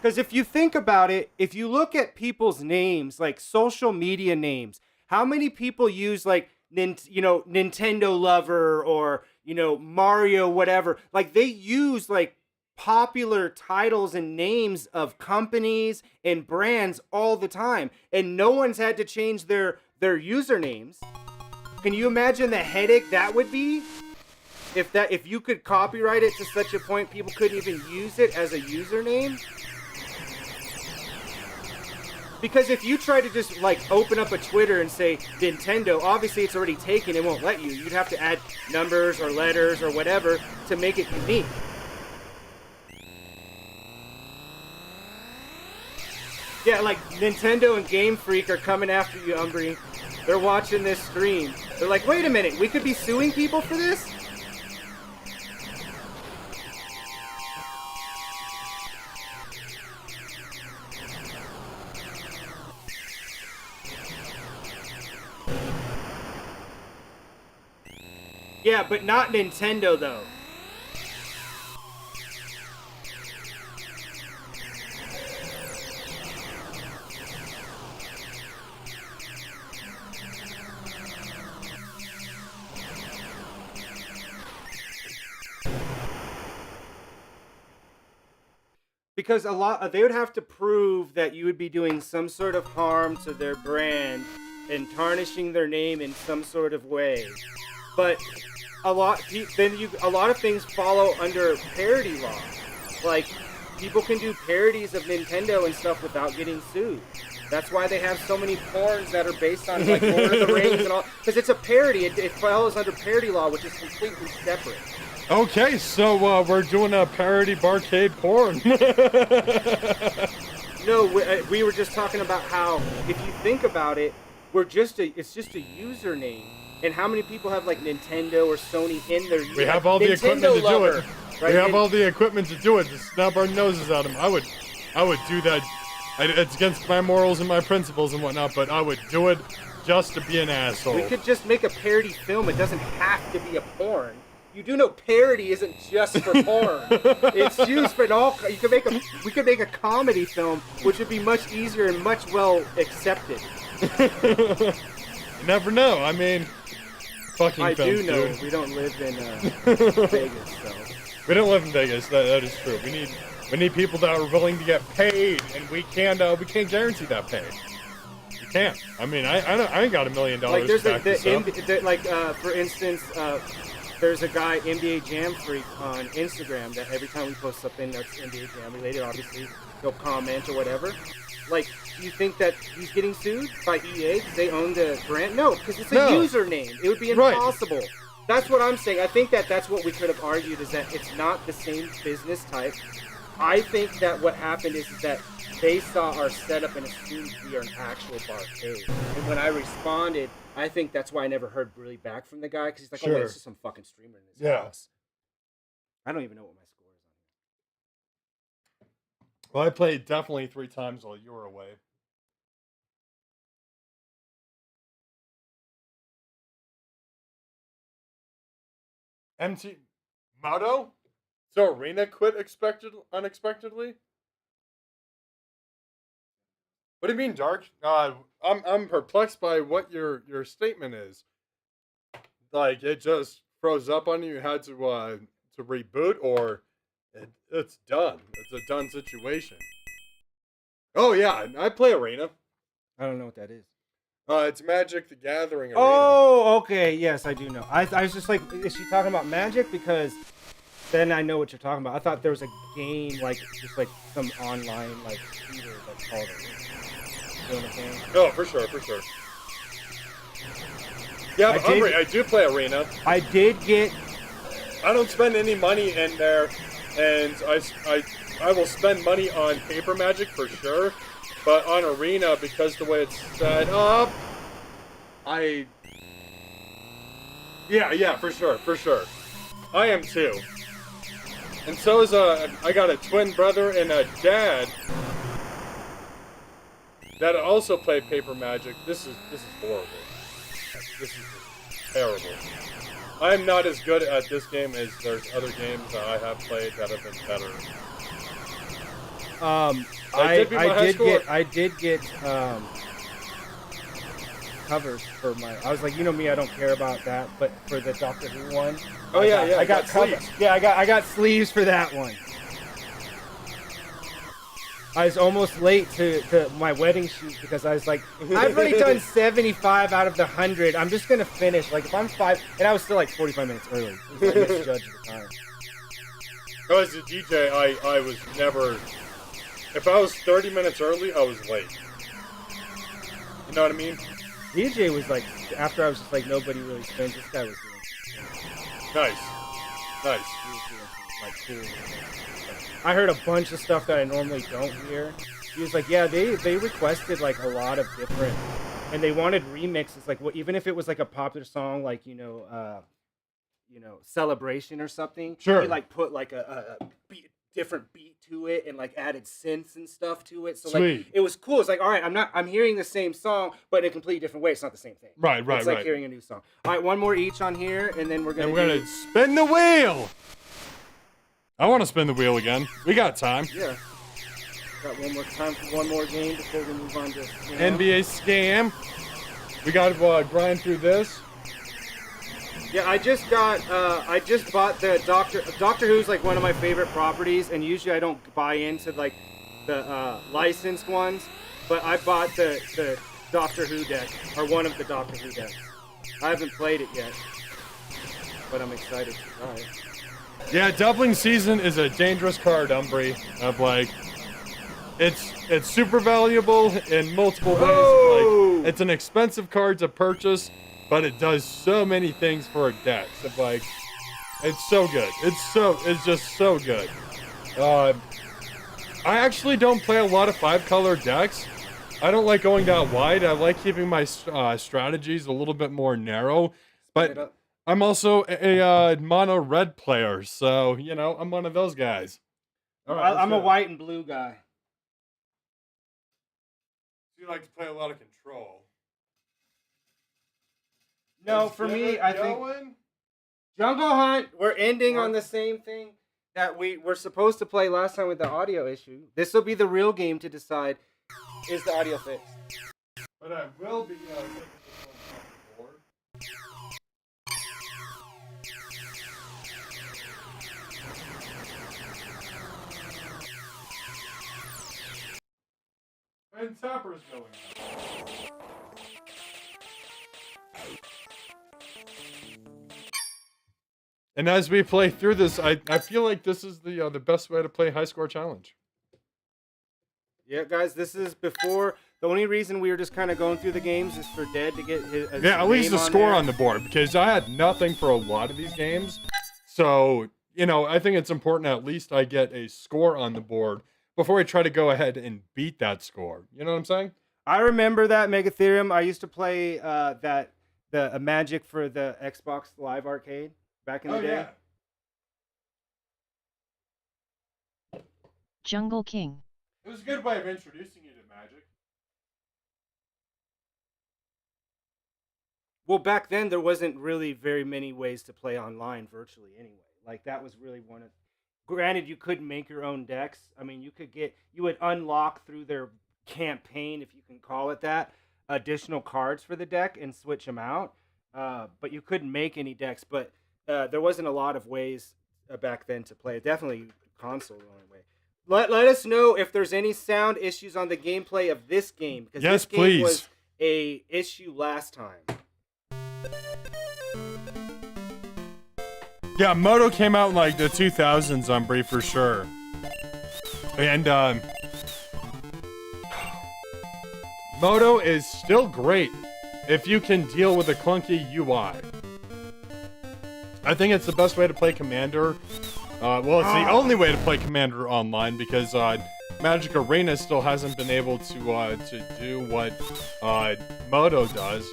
Because if you think about it, if you look at people's names, like social media names, how many people use like, Nintendo Lover or, you know, Mario, whatever. Like they use like popular titles and names of companies and brands all the time. And no one's had to change their usernames. Can you imagine the headache that would be? If you could copyright it to such a point people couldn't even use it as a username? Because if you try to just like open up a Twitter and say Nintendo, obviously it's already taken, it won't let you. You'd have to add numbers or letters or whatever to make it unique. Yeah, like Nintendo and Game Freak are coming after you, Umbry. They're watching this stream. They're like, wait a minute, we could be suing people for this? Yeah, but not Nintendo, though. Because they would have to prove that you would be doing some sort of harm to their brand and tarnishing their name in some sort of way. But a lot of things follow under parody law. Like people can do parodies of Nintendo and stuff without getting sued. That's why they have so many porns that are based on like Lord of the Rings and all, because it's a parody. It follows under parody law, which is completely separate. Okay, so we're doing a parody barcade porn. No, we were just talking about how if you think about it, it's just a username. And how many people have like Nintendo or Sony in their? We have all the equipment to do it. Right? We have all the equipment to do it. To snap our noses at them. I would do that. It's against my morals and my principles and whatnot, but I would do it just to be an asshole. We could just make a parody film. It doesn't have to be a porn. You do know parody isn't just for porn. It's used for all. We could make a comedy film, which would be much easier and much well accepted. You never know. I mean, fucking I films, do know. dude. We don't live in Vegas, so. We don't live in Vegas. That is true. We need people that are willing to get paid, and we can't guarantee that pay. We can't. I mean, I ain't got $1 million. Like there's to back this up. for instance, there's a guy NBA Jam Freak on Instagram that every time we post something that's NBA Jam related, obviously he'll comment or whatever. Like, do you think that he's getting sued by EA because they own the brand? No, because it's a username. It would be impossible. Right. That's what I'm saying. I think that's what we could have argued, is that it's not the same business type. I think that what happened is that they saw our setup and assumed we are an actual barcade. And when I responded, I think that's why I never heard really back from the guy, because he's like, oh, wait, it's just some fucking streamer in his house. I don't even know what my score Well, I played definitely 3 times while you were away. MT Moto? So Arena quit unexpectedly? What do you mean, Dark? I'm perplexed by what your statement is. Like it just froze up on you. You had to reboot, or it's done. It's a done situation. Oh yeah, I play Arena. I don't know what that is. It's Magic the Gathering Arena. Oh, okay. Yes, I do know. I was just like, is she talking about Magic? Because then I know what you're talking about. I thought there was a game, like, just like some online, like, shooter that's called it. You know what I'm saying? Oh, for sure, for sure. Yeah, but I do play Arena. I did get. I don't spend any money in there, and I will spend money on paper Magic for sure, but on Arena, because the way it's set up, yeah, for sure. I am too. And so is I got a twin brother and a dad that also play paper Magic. This is horrible. This is just terrible. I'm not as good at this game as there's other games that I have played that have been better. I did get covers for my. I was like, you know me, I don't care about that, but for the Doctor Who one. Oh I got sleeves. covers. Yeah, I got sleeves for that one. I was almost late to my wedding shoot because I was like, I've already done 75 out of the 100. I'm just gonna finish. Like if I'm 5, and I was still like 45 minutes early. I misjudged the time. Oh, as a DJ, I was never. If I was 30 minutes early, I was late. You know what I mean? DJ was like, after I was just like, nobody really spends. This guy was doing. Nice. He was doing some, like cool. I heard a bunch of stuff that I normally don't hear. He was like, yeah, they requested like a lot of different, and they wanted remixes. Like, even if it was like a popular song, like Celebration or something. Sure. He like put like a different beat to it and like added synths and stuff to it. So Sweet. like it was cool. It's like, all right, I'm hearing the same song, but in a completely different way. It's not the same thing. Right. It's like hearing a new song. All right, one more each on here, and then we're gonna spin the wheel. I want to spin the wheel again. We got time. Yeah. Got one more time for one more game before we move on to NBA Scam. We got to grind through this. Yeah, I just bought the Doctor Who's like one of my favorite properties, and usually I don't buy into like the licensed ones, but I bought the Doctor Who deck, or one of the Doctor Who decks. I haven't played it yet, but I'm excited to try it. Yeah, Doubling Season is a dangerous card, Umbry. Of like, it's super valuable in multiple ways. Oh! Like, it's an expensive card to purchase, but it does so many things for a deck. So like, it's so good. It's just so good. I actually don't play a lot of 5-color decks. I don't like going that wide. I like keeping my strategies a little bit more narrow. But I'm also a mono red player, so you know I'm one of those guys. All right, I'm a white and blue guy. You like to play a lot of control. No, for me, I think Jungle Hunt. We're ending on the same thing that we were supposed to play last time with the audio issue. This will be the real game to decide, is the audio fixed? But I will be taking this one off the board. And Tapper's going on. And as we play through this, I feel like this is the best way to play High Score Challenge. Yeah, guys, this is before. The only reason we were just kind of going through the games is for Dead to get his at least a score there. on the board, because I had nothing for a lot of these games. So, you know, I think it's important at least I get a score on the board before I try to go ahead and beat that score. You know what I'm saying? I remember that Megatherium. I used to play the Magic for the Xbox Live Arcade back in the day. Jungle King. was a good way of introducing you to Magic. Well, back then there wasn't really very many ways to play online virtually anyway. Like that was really one of. Granted, you couldn't make your own decks. I mean, you would unlock through their campaign, if you can call it that, additional cards for the deck and switch them out. But you couldn't make any decks. But there wasn't a lot of ways back then to play. Definitely console the only way. Let us know if there's any sound issues on the gameplay of this game, because Yes, this game please. was a issue last time. Yeah, Moto came out in like the 2000s, Umbry, for sure. And Moto is still great if you can deal with a clunky UI. I think it's the best way to play Commander. Well, it's the only way to play Commander online, because Magic Arena still hasn't been able to do what Moto does.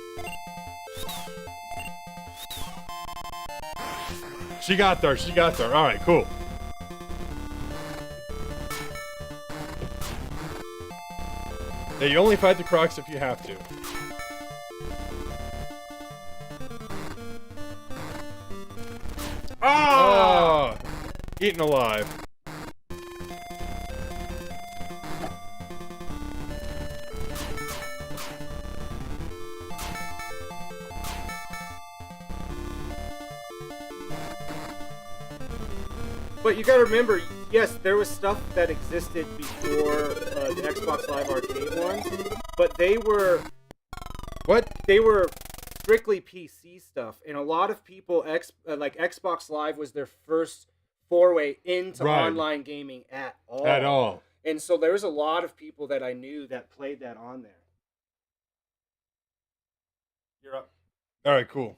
She got there. She got there. All right, cool. Yeah, you only fight the Crocs if you have to. Ah! Oh, eaten alive. But you gotta remember, yes, there was stuff that existed before the Xbox Live Arcade ones, but they were strictly PC stuff, and a lot of people like Xbox Live was their first foray into Right. online gaming at all. At all. And so there was a lot of people that I knew that played that on there. You're up. All right, cool.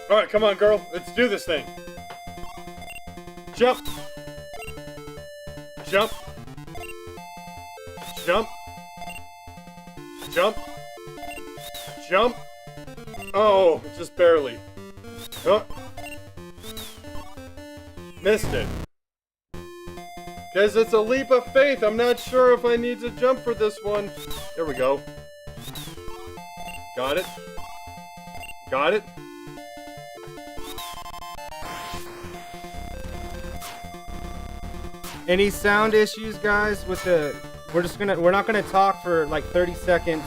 All right, come on, girl. Let's do this thing. Jump. Jump. Jump. Jump. Jump. Oh, just barely. Oh. Missed it. Because it's a leap of faith. I'm not sure if I need to jump for this one. There we go. Got it. Got it. Any sound issues, guys? With the we're not gonna talk for like 30 seconds.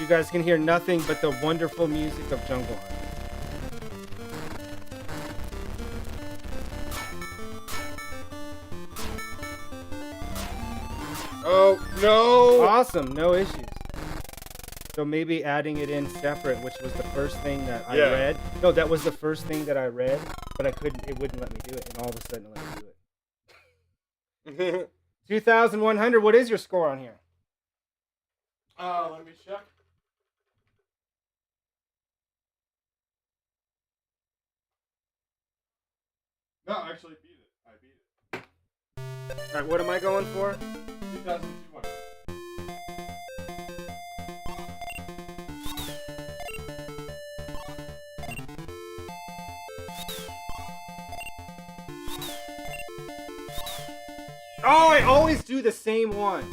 You guys can hear nothing but the wonderful music of Jungle Hunt. Oh, no. Awesome, no issues. So maybe adding it in separate, which was the first thing that I Yeah. read. No, that was the first thing that I read, but I couldn't. It wouldn't let me do it, and all of a sudden it let me do it. 2,100. What is your score on here? Let me check. No, I actually beat it. I beat it. All right, what am I going for? 2,200. Oh, I always do the same one.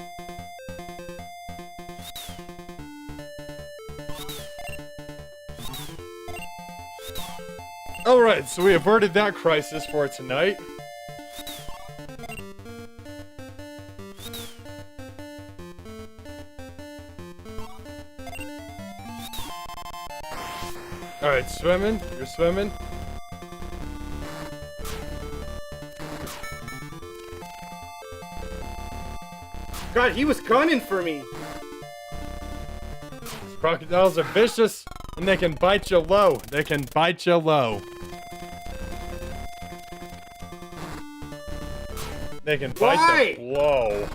Alright, so we averted that crisis for tonight. Alright, swimming. You're swimming. God, he was gunning for me. Crocodiles are vicious, and they can bite you low. They can bite you low. They can bite you low.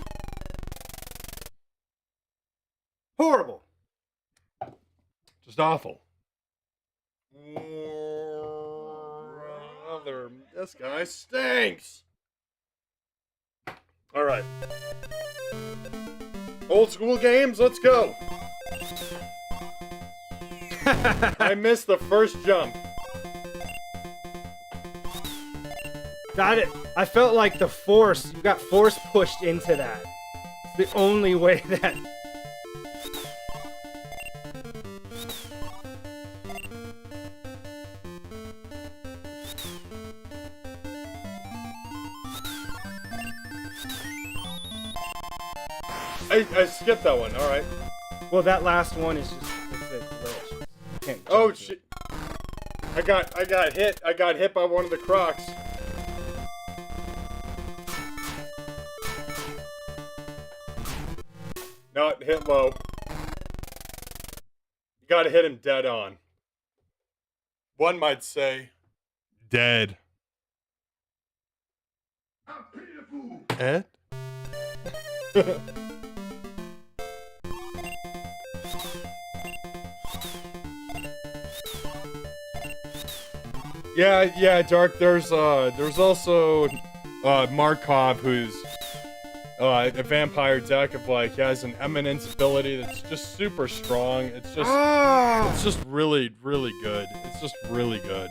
Horrible. Just awful. This guy stinks. All right. Old school games, let's go. I missed the first jump. I felt like you got force pushed into that. It's the only way that. I skipped that one. All right. Well, that last one is just it's a glitch. You can't Oh jump to shit! it. I got hit. I got hit by one of the crocs. Not hit low. You gotta hit him dead on. One might say, dead. I'm pitiful. Ed? Yeah, Dark. There's also Markov, who's a vampire deck of like he has an eminence ability that's just super strong. It's just really, really good. It's just really good.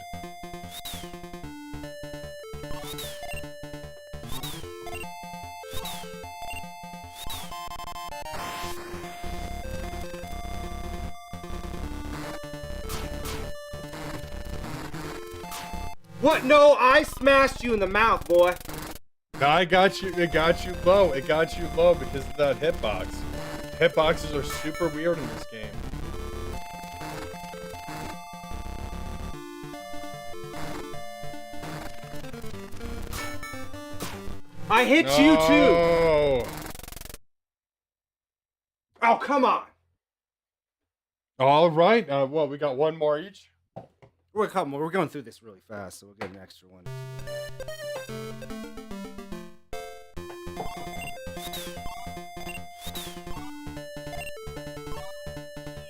What? No, I smashed you in the mouth, boy. I got you. It got you low. It got you low because of that hitbox. Hitboxes are super weird in this game. I hit you too. Oh. Oh, come on. All right. Well, we got one more each. We're going through this really fast, so we'll get an extra one.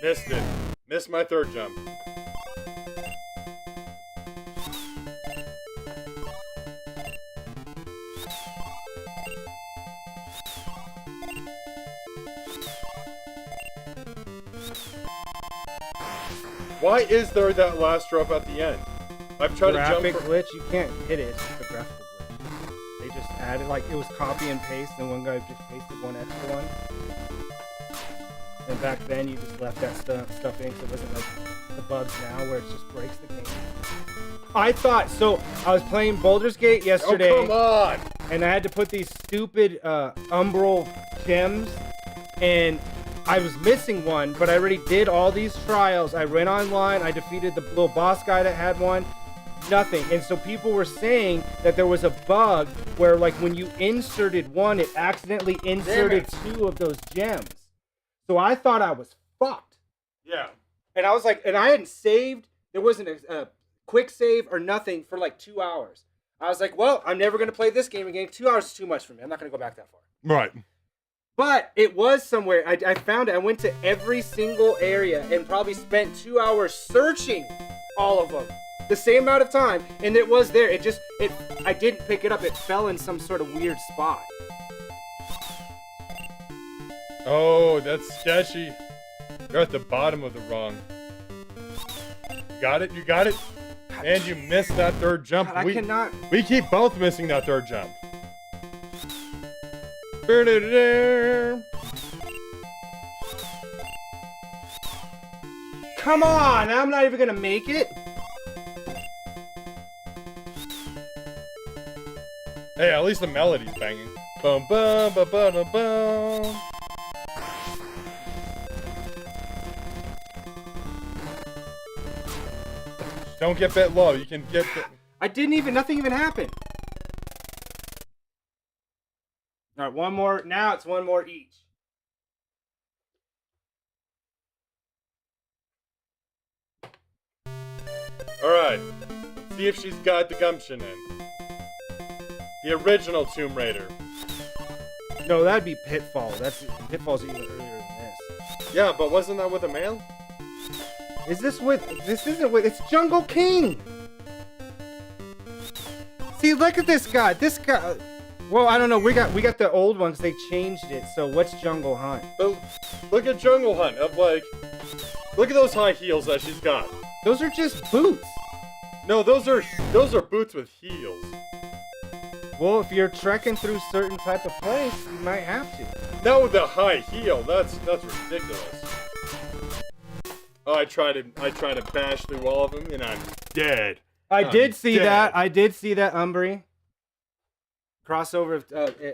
Missed it. Missed my third jump. Why is there that last drop at the end? I've tried to jump Graphic for... glitch, you can't hit it. It's just a graphical glitch. They just added, like, it was copy and paste, and one guy just pasted one extra one. And back then, you just left that stuff in, so it wasn't like the bugs now, where it just breaks the game. I thought, so, I was playing Baldur's Gate yesterday. Oh, come on! And I had to put these stupid umbral gems, and I was missing one, but I already did all these trials. I went online, I defeated the little boss guy that had one, nothing. And so people were saying that there was a bug where, like, when you inserted one, it accidentally inserted two of those gems. So I thought I was fucked. Yeah. And I was like, and I hadn't saved, there wasn't a quick save or nothing for like 2 hours. I was like, well, I'm never going to play this game again. 2 hours is too much for me. I'm not going to go back that far. Right. But it was somewhere. I found it. I went to every single area and probably spent 2 hours searching all of them. The same amount of time. And it was there. I didn't pick it up. It fell in some sort of weird spot. Oh, that's sketchy. You're at the bottom of the rung. You got it? You got it? And you missed that third jump. God, I cannot. We keep both missing that third jump. Come on, I'm not even gonna make it. Hey, at least the melody's banging. Bum bum bum bum bum. Don't get bit low. You can get. Nothing even happened. All right, one more. Now it's one more each. All right. Let's see if she's got the gumption in. The original Tomb Raider. No, that'd be Pitfall. Pitfall's even earlier than this. Yeah, but wasn't that with a male? This isn't with, it's Jungle King. See, look at this guy. Well, I don't know. We got the old ones. They changed it. So what's Jungle Hunt? But look at Jungle Hunt. Look at those high heels that she's got. Those are just boots. No, those are boots with heels. Well, if you're trekking through certain type of place, you might have to. No, the high heel. That's ridiculous. Oh, I try to bash through all of them, and I'm dead. I I'm did see dead. that. I did see that, Umbry. Crossover,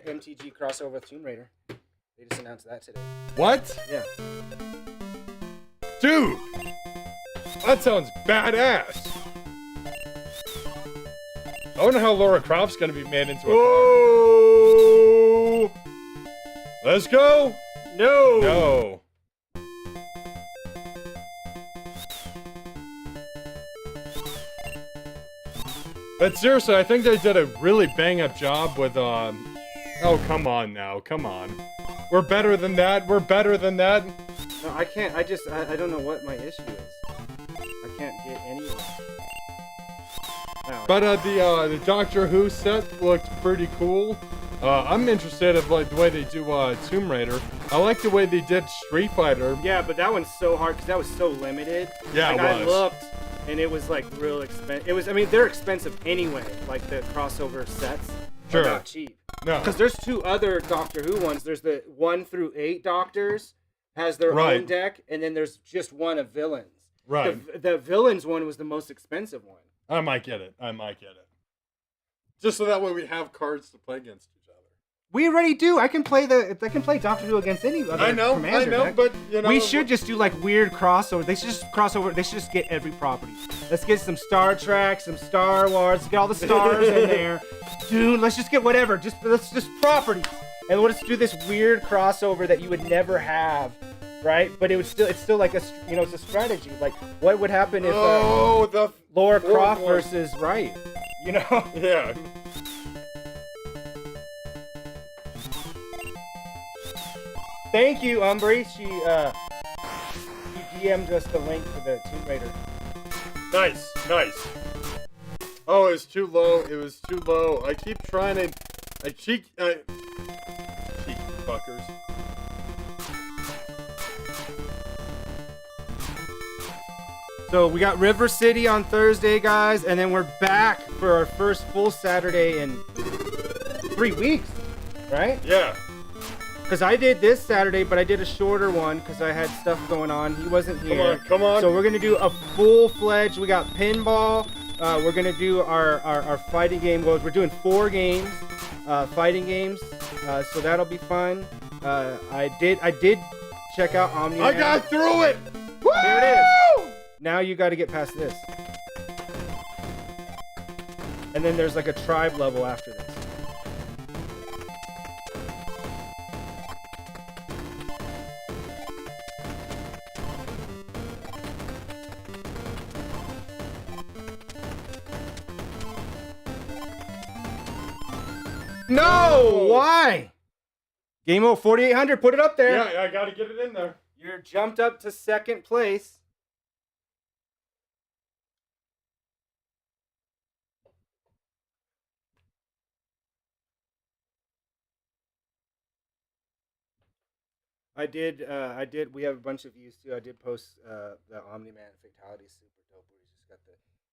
MTG crossover with Tomb Raider. They just announced that today. What? Yeah. Dude! That sounds badass. I wonder how Lara Croft's gonna be made into a Oh! car. Let's go! No! No. But seriously, I think they did a really bang-up job with, Oh, come on now. Come on. We're better than that. We're better than that. No, I can't. I don't know what my issue is. I can't get anywhere. No. But the Doctor Who set looked pretty cool. I'm interested in like the way they do Tomb Raider. I like the way they did Street Fighter. Yeah, but that one's so hard because that was so limited. Yeah, like, it was. I looked, and it was like real expensive. It was. I mean, they're expensive anyway. Like the crossover sets Sure. are not cheap. No. Because there's 2 other Doctor Who ones. There's the 1 through 8 Doctors has their Right. own deck, and then there's just one of villains. Right. The villains one was the most expensive one. I might get it. Just so that way we have cards to play against each other. We already do. I can play Doctor Who against any other Commander deck. but you know We should just do like weird crossover. They should just crossover. They should just get every property. Let's get some Star Trek, some Star Wars. Let's get all the stars in there, dude. Let's just get whatever. Let's just properties, and we'll just do this weird crossover that you would never have, right? But it's still like it's a strategy. Like what would happen if the Laura fourth Croft one. versus Wright? You know? Yeah. Thank you, Umbry. She DM'd us the link for the Tomb Raider. Nice. Oh, it was too low. I keep trying to. Cheeky fuckers. So we got River City on Thursday, guys, and then we're back for our first full Saturday in 3 weeks, right? Yeah. Because I did this Saturday, but I did a shorter one because I had stuff going on. He wasn't here. Come on. So we're gonna do a full-fledged. We got pinball. We're gonna do our fighting game. Well, we're doing 4 games, fighting games. So that'll be fun. I did check out Omni. I got through it. There it is. Now you got to get past this. And then there's like a tribe level after this. No! Why? Game mode 4800, put it up there. Yeah, I gotta get it in there. You're jumped up to 2nd place. I did. We have a bunch of views too. I did post the Omni-Man Fatality is super dope. Where he's just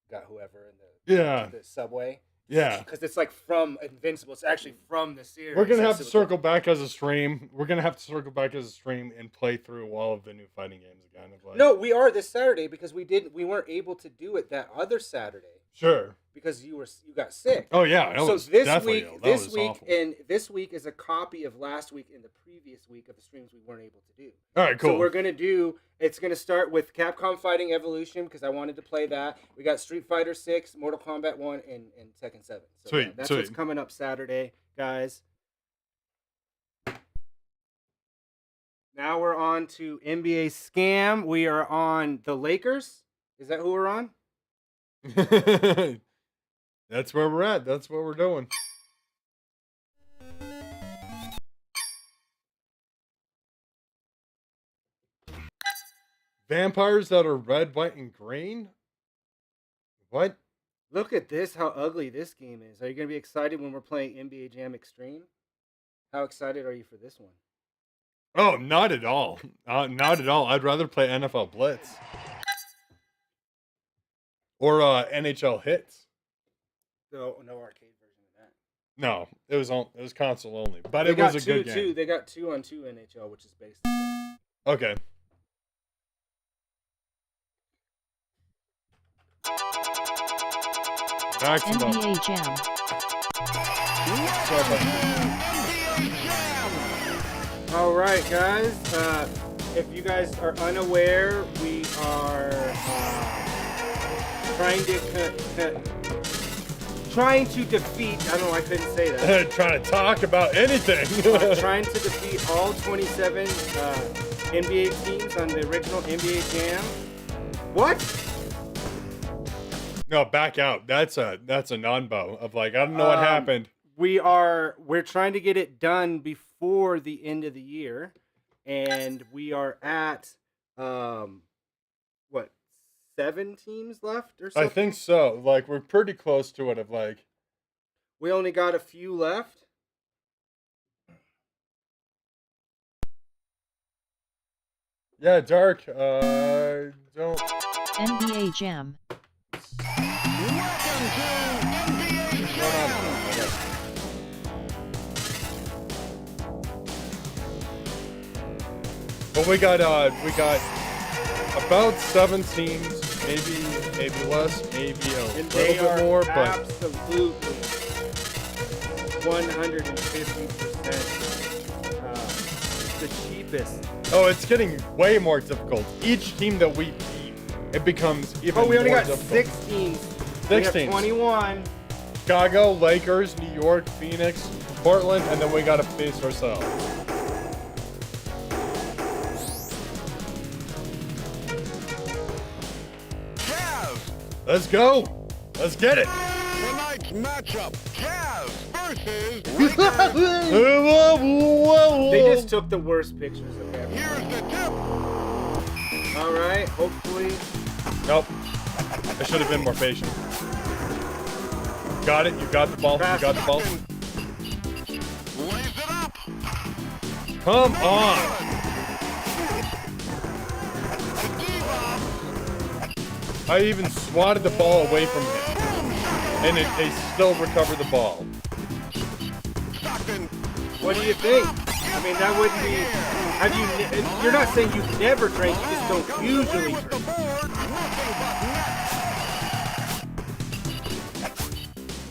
got whoever in the subway. Yeah. Because it's like from Invincible. It's actually from the series. We're gonna have to That's circle back as a stream. And play through all of the new fighting games again. No, we are this Saturday because we weren't able to do it that other Saturday Sure. because you got sick. Oh yeah. So this week is a copy of last week and the previous week of the streams we weren't able to do. All right, cool. So it's gonna start with Capcom Fighting Evolution because I wanted to play that. We got Street Fighter 6, Mortal Kombat 1, and Tekken 7. So Sweet, that's sweet. what's coming up Saturday, guys. Now we're on to NBA Scam. We are on the Lakers. Is that who we're on? That's where we're at. That's what we're doing. Vampires that are red, white, and green? What? Look at this, how ugly this game is. Are you going to be excited when we're playing NBA Jam Extreme? How excited are you for this one? Oh, not at all. Not at all. I'd rather play NFL Blitz. Or NHL Hits. No arcade version of that. No, it was console only, but They it was got a good two. game. They got 2-on-2 NHL, which is based. Okay. Maximum. NBA Jam. All right, guys. If you guys are unaware, we are trying to defeat. I don't know. I couldn't say that. Trying to talk about anything. Trying to defeat all 27 NBA teams on the original NBA Jam. What? No, back out. That's a non-bow of like, I don't know what happened. We're trying to get it done before the end of the year, and we are at what, 7 teams left or something? I think so. Like, we're pretty close to it of like, We only got a few left. yeah, Dark, don't. NBA Jam. But we got about 7 teams, maybe less, maybe a And they little are bit more, but absolutely 150% the cheapest. oh, it's getting way more difficult. Each team that we beat, it becomes even Oh, we only more got difficult. 6 teams. 6 We have teams. 21. Chicago, Lakers, New York, Phoenix, Portland, and then we gotta face ourselves. Cavs! Let's go. Let's get it. Tonight's matchup, Cavs versus They just took the worst pictures of everything. Here's the tip. All right, hopefully. Nope. I should have been more patient. Got it. You got the ball. You got the ball. Lays it up. Come on. I even swatted the ball away from him, and they still recovered the ball. Stockton. What do you think? I mean, that wouldn't be. Have you? You're not saying you've never drank. You just don't usually The drink. board.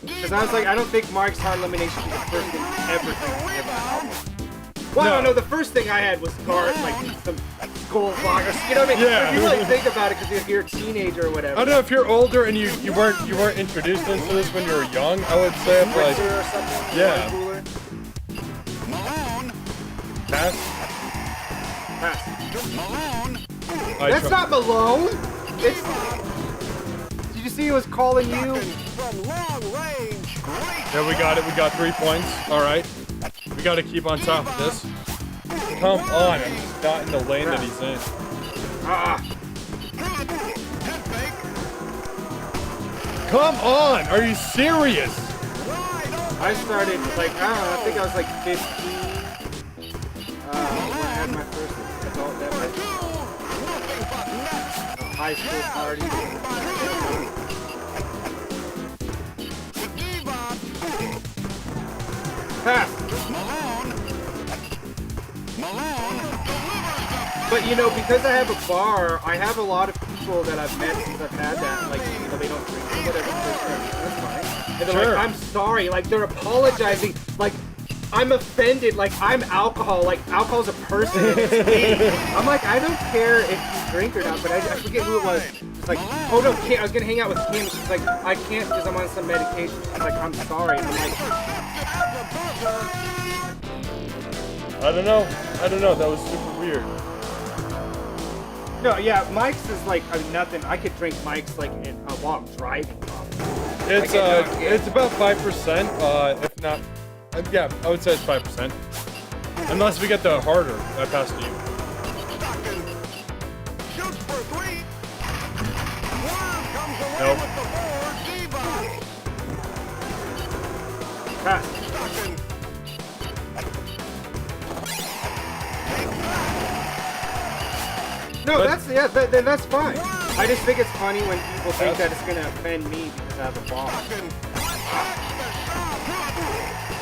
Because I was like, I don't think Mark's Hard Lemonade should be the first thing you ever drink. Well, I don't know. The first thing I had was like some Gold Vodka. You know what I mean? Yeah. If you really think about it, because you're a teenager or whatever. I don't know if you're older and you weren't introduced into this when you were young. I would say like Spritzer or something. Yeah. Cooler. Malone. pass. Pass. Malone. That's not Malone. It's. Did you see he was calling you? From long range. Great. Yeah, we got it. We got 3 points. All right. We got to keep on top of this. Come on. I'm just not in the lane that he's in. Ah. Head fake. Come on. Are you serious? Wide open. I started like, I don't know, I think I was like 15 when I had my first adult beverage. Nothing but net. A high school party. To Devon. Pass. Malone. Malone. But you know, because I have a bar, I have a lot of people that I've met since I've had that, like, you know, they don't drink or whatever. That's fine. And they're Sure. like, I'm sorry, like, they're apologizing, like, I'm offended, like, I'm alcohol, like, alcohol's a person, and it's me. I'm like, I don't care if you drink or not, but I forget who it was. It's like, oh no, Kim, I was gonna hang out with Kim, she's like, I can't because I'm on some medication. She's like, I'm sorry. And I'm like, I don't know. That was super weird. no, yeah, Mike's is like, I mean, nothing. I could drink Mike's, like, while I'm driving, probably. It's I get it. it's about 5%. If not, yeah, I would say it's 5%. Unless we get the harder. I pass to you. Stockton. Shoots for 3. Warren comes away Nope. with the board. Devon. Pass. Stockton. No, But- then that's fine. I just think it's funny when people think that it's gonna offend me because I have a ball.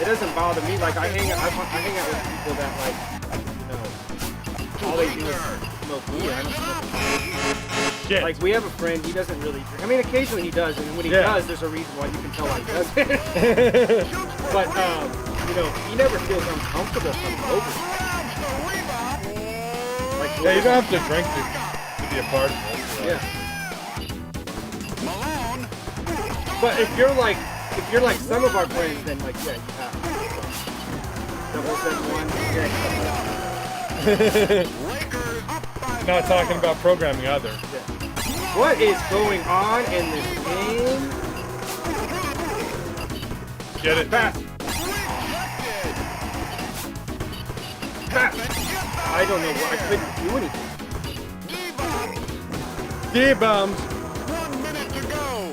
It doesn't bother me. Like I hang out with people that like, all they do is smoke weed. I don't smoke weed. Shit. Like we have a friend, he doesn't really drink. I mean, occasionally he does, and when he does, there's a reason why you can tell why he doesn't. But he never feels uncomfortable coming over. Like Yeah, you don't have to drink to be a part of it. Yeah. But if you're like some of our friends, then like yeah, you have to. 071. Not talking about programming either. Yeah. What is going on in this game? Get it? Pass. Pass. I don't know what I couldn't do anything. D-bombs. 1 minute to go.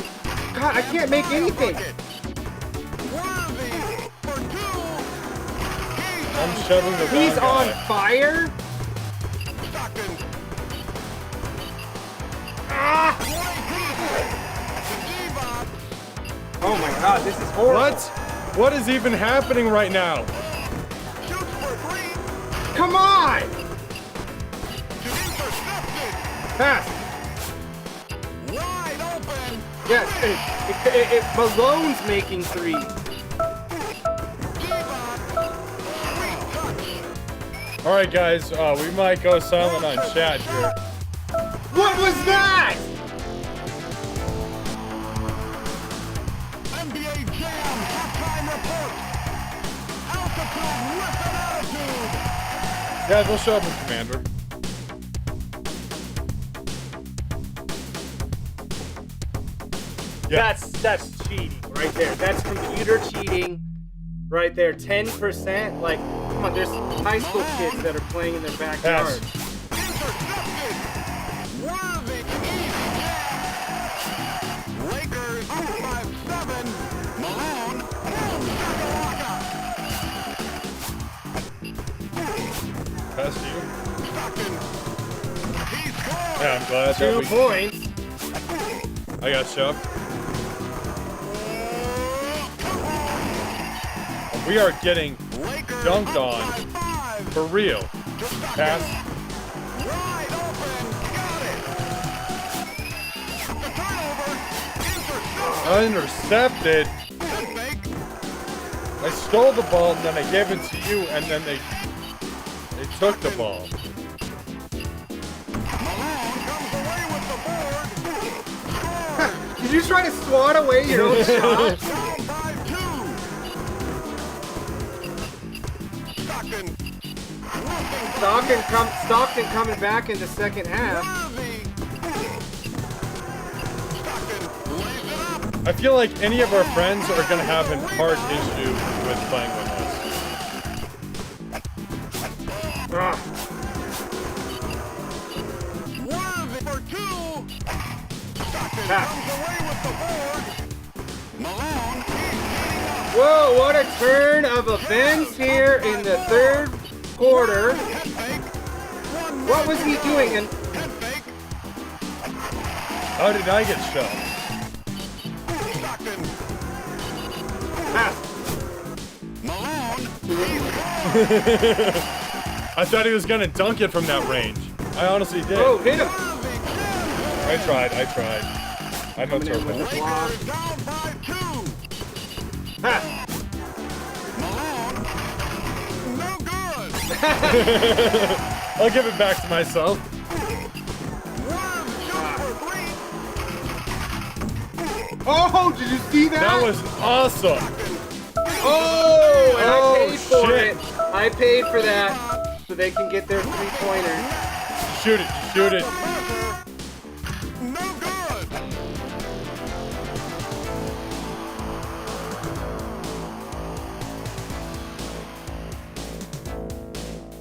God, I can't make anything. Worthy for 2. I'm shoving the He's wrong on guy. fire. Stockton. Ah! Oh my God, this is horrible. What? What is even happening right now? Shoots for 3. Come on! Intercepted. Pass. Wide open. Yes, it Malone's making 3. All right, guys, we might go silent on chat here. What was that? NBA Jam halftime report. Altitude with an attitude. Guys, we'll show up with Commander. Yeah. That's cheating right there. That's computer cheating right there. 10%. Like, come on, there's high school kids that are playing in their backyard. Intercepted. Worthy Lakers up by 7. Malone. Pass to you. Stockton. He scores. Yeah, I'm glad that 2 we... points. I got shoved. We are getting Lakers dunked up on by 5. for real. Pass. Wide open. Got it. The turnover. Intercepted. Intercepted. Head fake. I stole the ball and then I gave it to you and then they took the ball. Malone comes away with the board. Score. Did you try to swat away your own shot? Down by 2. Stockton. Stockton coming back in the second half. Worthy. Stockton lays it up. I feel like any of our friends are going to have a hard issue with playing with us. Ah. Worthy for 2. Stockton Back. comes away with the board. Malone. Whoa, what a turn of events here in the third quarter. Head fake. 1 What was he doing? And head fake. How did I get shoved? Stockton. pass. Malone. I thought he was going to dunk it from that range. I honestly did. Oh, hit him. I tried. I know Coming in with turbo. the block. Lakers down by 2. Pass. Malone. No good. I'll give it back to myself. Worm shoots for 3. Oh, did you see that? That was awesome. Oh, and I paid for shit. it. I paid for that so they can get their 3-pointer. Shoot it. Shoot it. No good.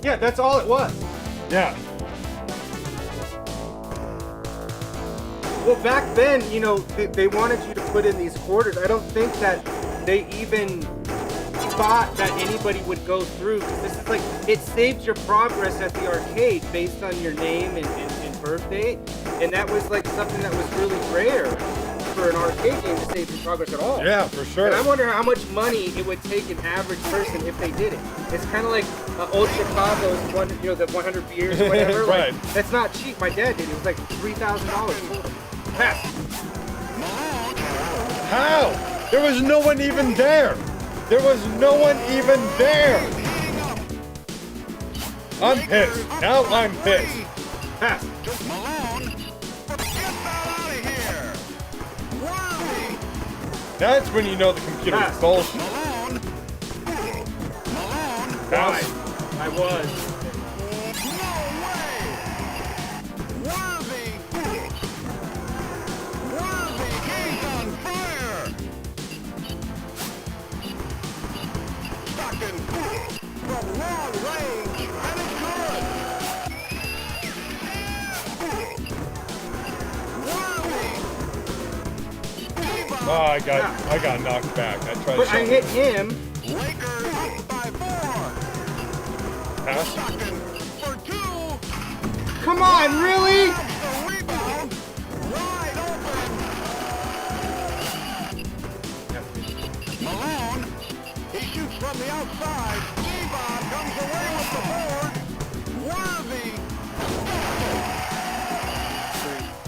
Yeah, that's all it was. Yeah. Well, back then, they wanted you to put in these quarters. I don't think that they even thought that anybody would go through. 'Cause this is like, it saved your progress at the arcade based on your name and birth date. And that was like something that was really rare. for an arcade game to save your progress at all. Yeah, for sure. And I wonder how much money it would take an average person if they did it. It's kind of like Old Chicago's the 100 beers or whatever. Right. Like, that's not cheap. My dad did it. It was like $3,000. Pass. How? There was no one even there. There was no one even there. I'm pissed. Now I'm pissed. Pass. That's when you know the computer's Pass. bullshit. Why? I was. Oh, I got knocked back. I tried. But I hit him. Pass. Come on, really? He shoots from the outside. Ebon comes away with the board. Worthy.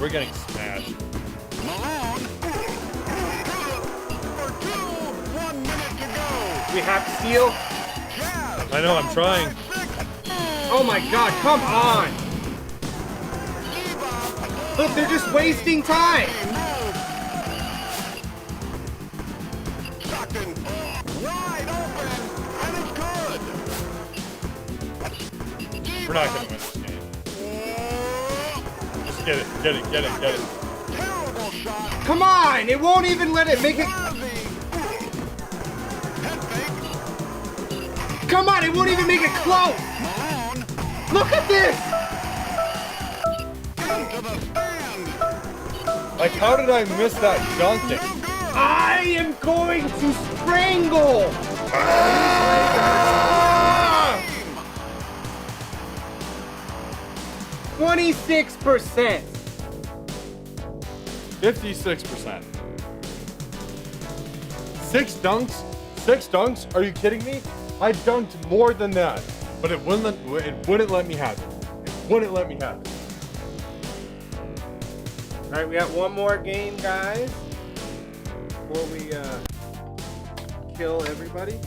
We're getting smashed. Malone. For two. 1 minute to go. We have to steal. I know, I'm trying. Oh my god, come on! Look, they're just wasting time! Wide open. And it's good. We're not gonna win this game. Just get it, get it, get it, get it. Terrible shot. Come on! It won't even let it make it. Worthy. Head fake. Come on, it won't even make it close! Malone. Look at this! Into the stand. Like, how did I miss that dunking? I am going to strangle! 26%. 56%. 6 dunks? 6 dunks? Are you kidding me? I dunked more than that, but it wouldn't let me have it. It wouldn't let me have it. All right, we got one more game, guys, before we kill everybody.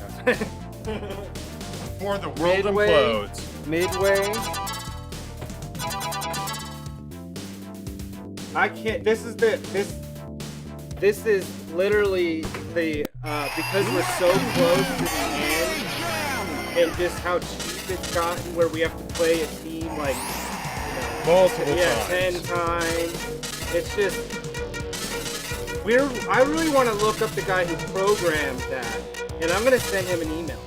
Before the world Midway. implodes. Midway. I can't. This is literally the because we're so close to the end, and just how cheap it's gotten, where we have to play a team like Multiple yeah, times. 10 times. It's just I really want to look up the guy who programmed that, and I'm gonna send him an email.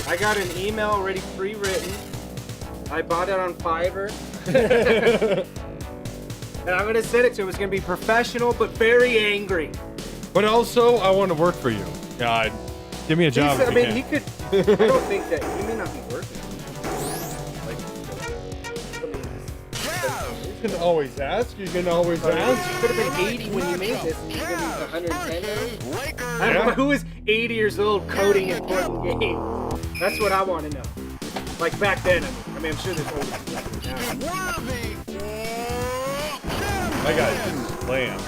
I got an email already pre-written. I bought it on Fiverr. And I'm gonna send it to him. It's gonna be professional but very angry. But also, I want to work for you. God, give me a job. I if mean, you he can. could. I don't think that he may not be working. Like, I mean, You can always ask. You can always it ask. could have been 80 when you made this, and you're gonna be 110 now. I don't Yeah. know who is 80 years old coding important games. That's what I want to know. Like back then, I mean, I'm sure there's older people now. Worthy. My guy's just slammed.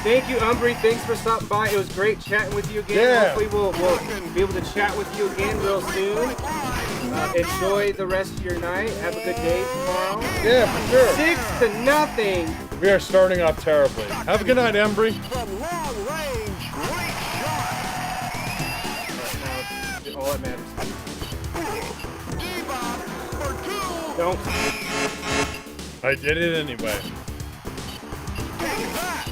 Thank you, Umbry. Thanks for stopping by. It was great chatting with you again. Yeah. Hopefully we'll be able to chat with you again real soon. Enjoy the rest of your night. Have a good day tomorrow. Yeah, for sure. 6-0. We are starting off terribly. Have a good night, Embry. From long range, great shot. Now, all that matters. Ebon for two. Don't. I did it anyway. Take that.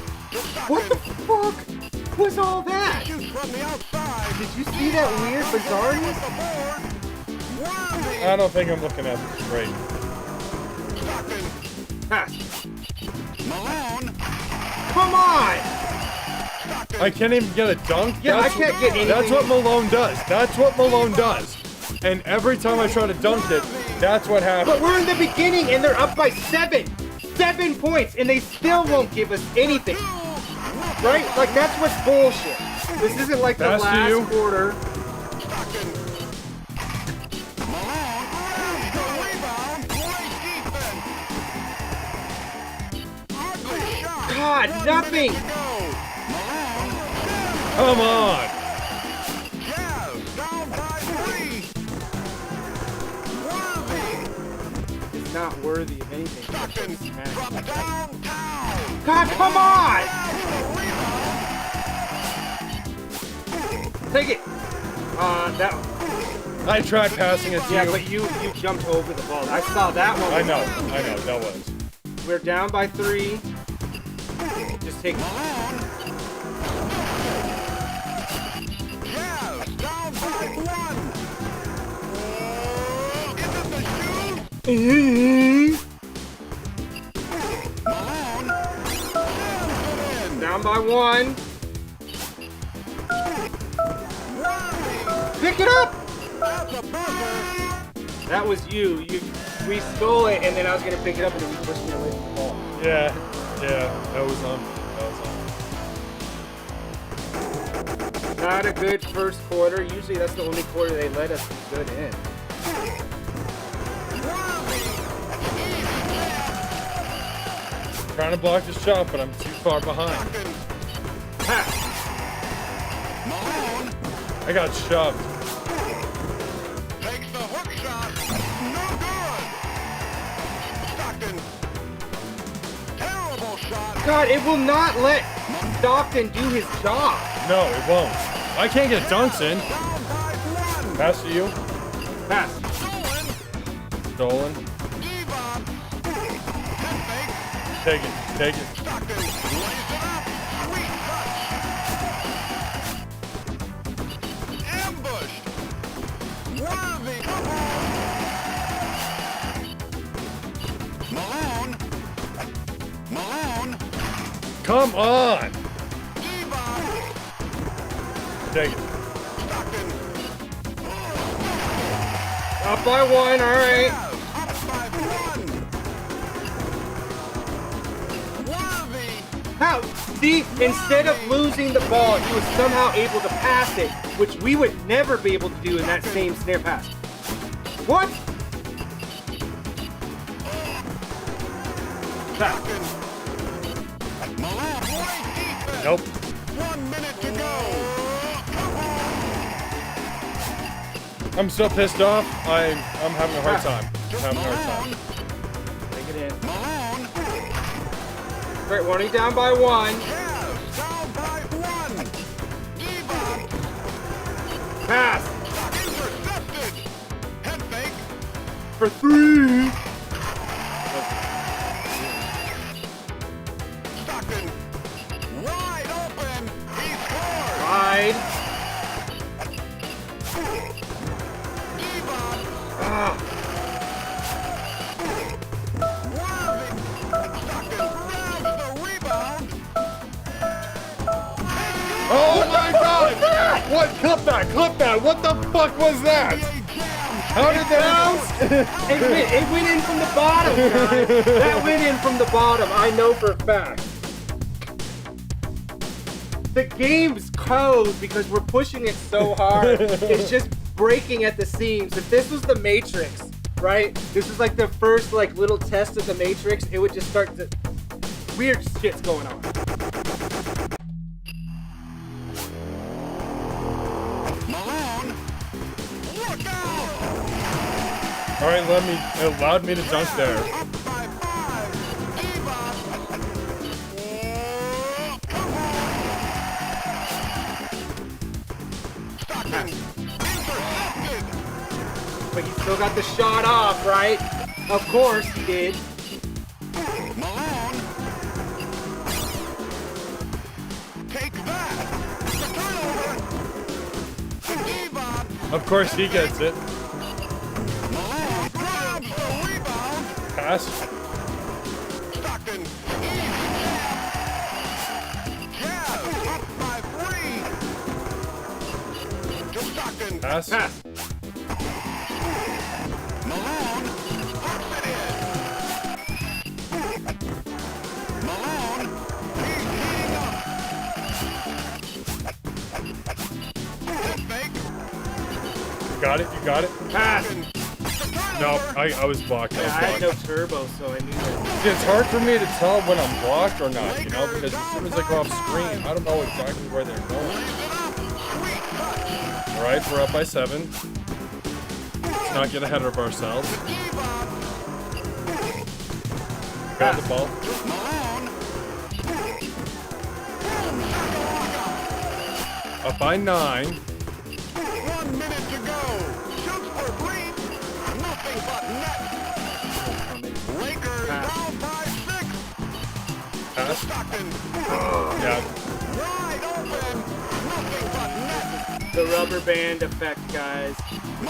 What the fuck was all that? Shoots from the outside. Did you see that weird bizarreness? The board. Worthy. I don't think I'm looking at this straight. Pass. Malone. Come on! I can't even get a dunk. Yeah, I can't get anything. That's what Malone does. That's what Malone does. and every time I try to dunk it, that's what happens. But we're in the beginning and they're up by 7. 7 points and they still won't give us anything. Right? Like, that's what's bullshit. This isn't like the Pass to you. last quarter. God, nothing. Come on. It's not worthy of anything. God, come on! Take it. That. I tried passing it to Yeah, you. but you jumped over the ball. I saw that one. I know, that was. We're down by 3. Just take it. Down by 1. Pick it up! That was you. We stole it, and then I was gonna pick it up, and then you pushed me away from the ball. Yeah, that was on. Not a good first quarter. Usually that's the only quarter they let us be good in. Trying to block the shot, but I'm too far behind. Ha! I got shoved. Takes the hook shot. No good. Stockton. Terrible shot. God, it will not let Stockton do his job. No, it won't. I can't get dunks in. Down by 1. Pass to you. Pass. Stolen. Devon. Head fake. Take it. Stockton lays it up. Sweet touch. Ambushed. Worthy. Malone. Come on. Devon. Take it. Stockton. Up by 1, all right. Up by 1. Worthy. How? See, instead of losing the ball, he was somehow able to pass it, which we would never be able to do in that same snare pass. What? Pass. Malone. Great defense. Nope. 1 minute to go. I'm so pissed off. I'm having a hard time. Take it in. Malone. Right, running down by 1. Yes. Down by 1. Devon. Pass. Intercepted. Head fake. For 3. Stockton. Wide open. He scores. Wide. Devon. Ah. Worthy. Stockton grabs the rebound. Oh my God! What? Clip that! What the fuck was that? How did that bounce? It went in from the bottom, guys. That went in from the bottom. I know for a fact. The game's closed because we're pushing it so hard. It's just breaking at the seams. If this was the Matrix, right? This is like the first like little test of the Matrix. It would just start to weird shit's going on. Malone. Look out. All right, it allowed me to dunk there. Up by 5. Devon. Stockton. Intercepted. But he still got the shot off, right? Of course he did. Malone. Take that. The turnover. Devon. Of course he gets it. Malone grabs the rebound. Pass. Stockton. Jazz up by 3. To Stockton. Pass. Pass. got it. You got it. Pass. No, I was blocked. Yeah, I had no turbo, so I knew that. It's hard for me to tell when I'm blocked or not, you know, because as soon as I go off screen, I don't know exactly where they're going. All right, we're up by 7. Let's not get ahead of ourselves. Got the ball. Up by 9. 1 minute to go. Shoots for 3. Nothing but net. Lakers down by 6. Pass. Stockton. Yeah. Wide open. Nothing but net. The rubber band effect, guys. The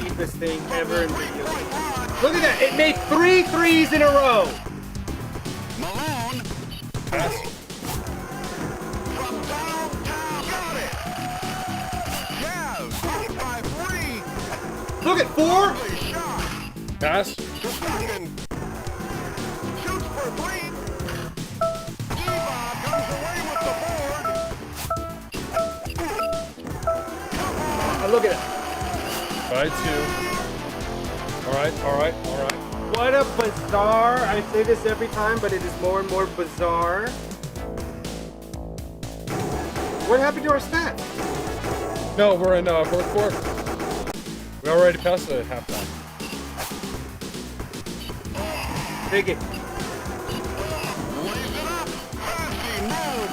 cheapest thing ever in video games. Look at that. It made 3 threes in a row. Malone. Pass. From downtown. Got it. Jazz up by 3. Look at 4. Lovely shot. Pass. To Stockton. Shoots for 3. Eva comes away with the board. Look at that. By 2. All right. What a bizarre. I say this every time, but it is more and more bizarre. What happened to our stats? No, we're in fourth quarter. We already passed the halftime. Take it. Lays it up. Flashy mode.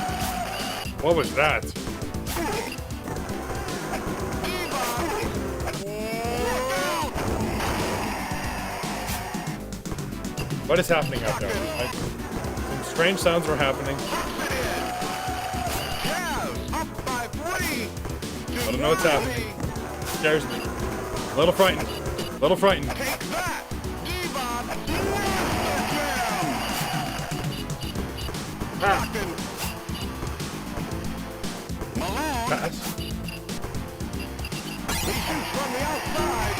What was that? What is happening out there? Some strange sounds were happening. Jazz up by 3. I don't know what's happening. Scares me. A little frightened. Take that. Eva jam. Ah. Malone. Pass. He shoots from the outside.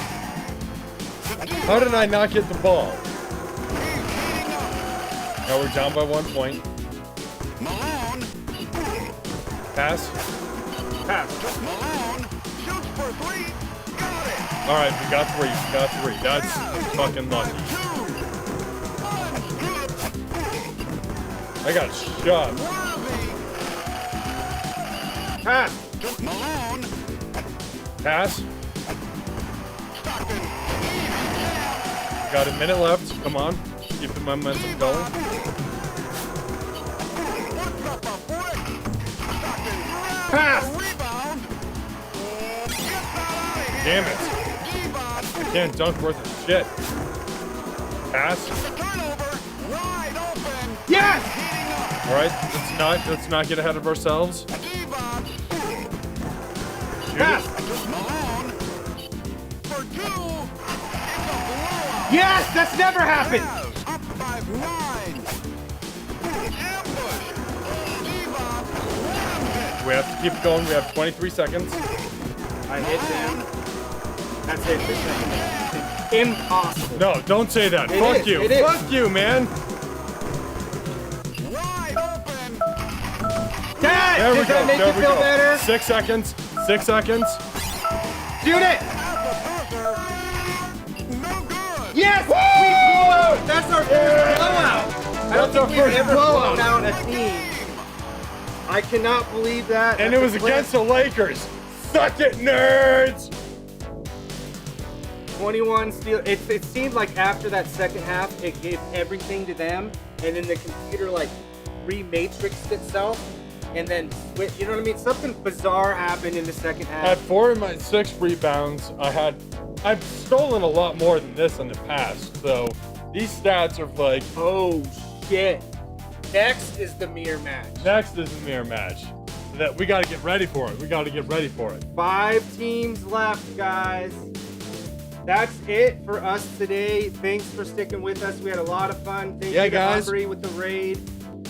How did I not get the ball? He's heating up. Now we're down by 1 point. Malone. Pass. Pass. Malone. Shoots for 3. Got it. All right, we got 3. That's fucking lucky. 2. I got shoved. Worthy. Pass. Malone. Pass. Stockton. Got a minute left. Come on. Keep the momentum going. Puts up a brick. Stockton grabs Pass. the rebound. Gets out of here. Damn it. Eva. I can't dunk worth a shit. Pass. The turnover. Wide open. Yes. Heating up. All right. Let's not get ahead of ourselves. Eva. Shoot Pass. it. Malone. For 2. It's a blowout. Yes. That's never happened. Jazz up by 9. Ambush. Eva grabs it. We have to keep going. We have 23 seconds. I hit them. That's it. This second. Impossible. No, don't say that. It Fuck is, you. it is. Fuck you, man. Wide open. Dad, There we does go. that make There you we feel go. better? 6 seconds. 6 seconds. Shoot it. No good. Yes. We blew out. That's our first blowout. I don't That's our think we've first ever blowout. blown out a team. I cannot believe that. And it was against the Lakers. Suck it, nerds. 21 steal. It seemed like after that second half, it gave everything to them, and then the computer like rematrixed itself, and then you know what I mean? Something bizarre happened in the second I had half. 4 of my 6 rebounds. I've stolen a lot more than this in the past. So these stats are like, Oh shit! Next is the mirror match. next is a mirror match. That we got to get ready for it. 5 teams left, guys. That's it for us today. Thanks for sticking with us. We had a lot of fun. Thank Yeah, you to guys. Umbry with the raid.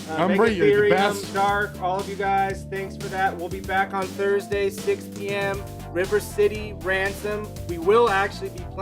Umbry, you're the Megatherium, best. Dark, all of you guys. Thanks for that. We'll be back on Thursday, 6 p.m. River City, Ransom. We will actually be playing.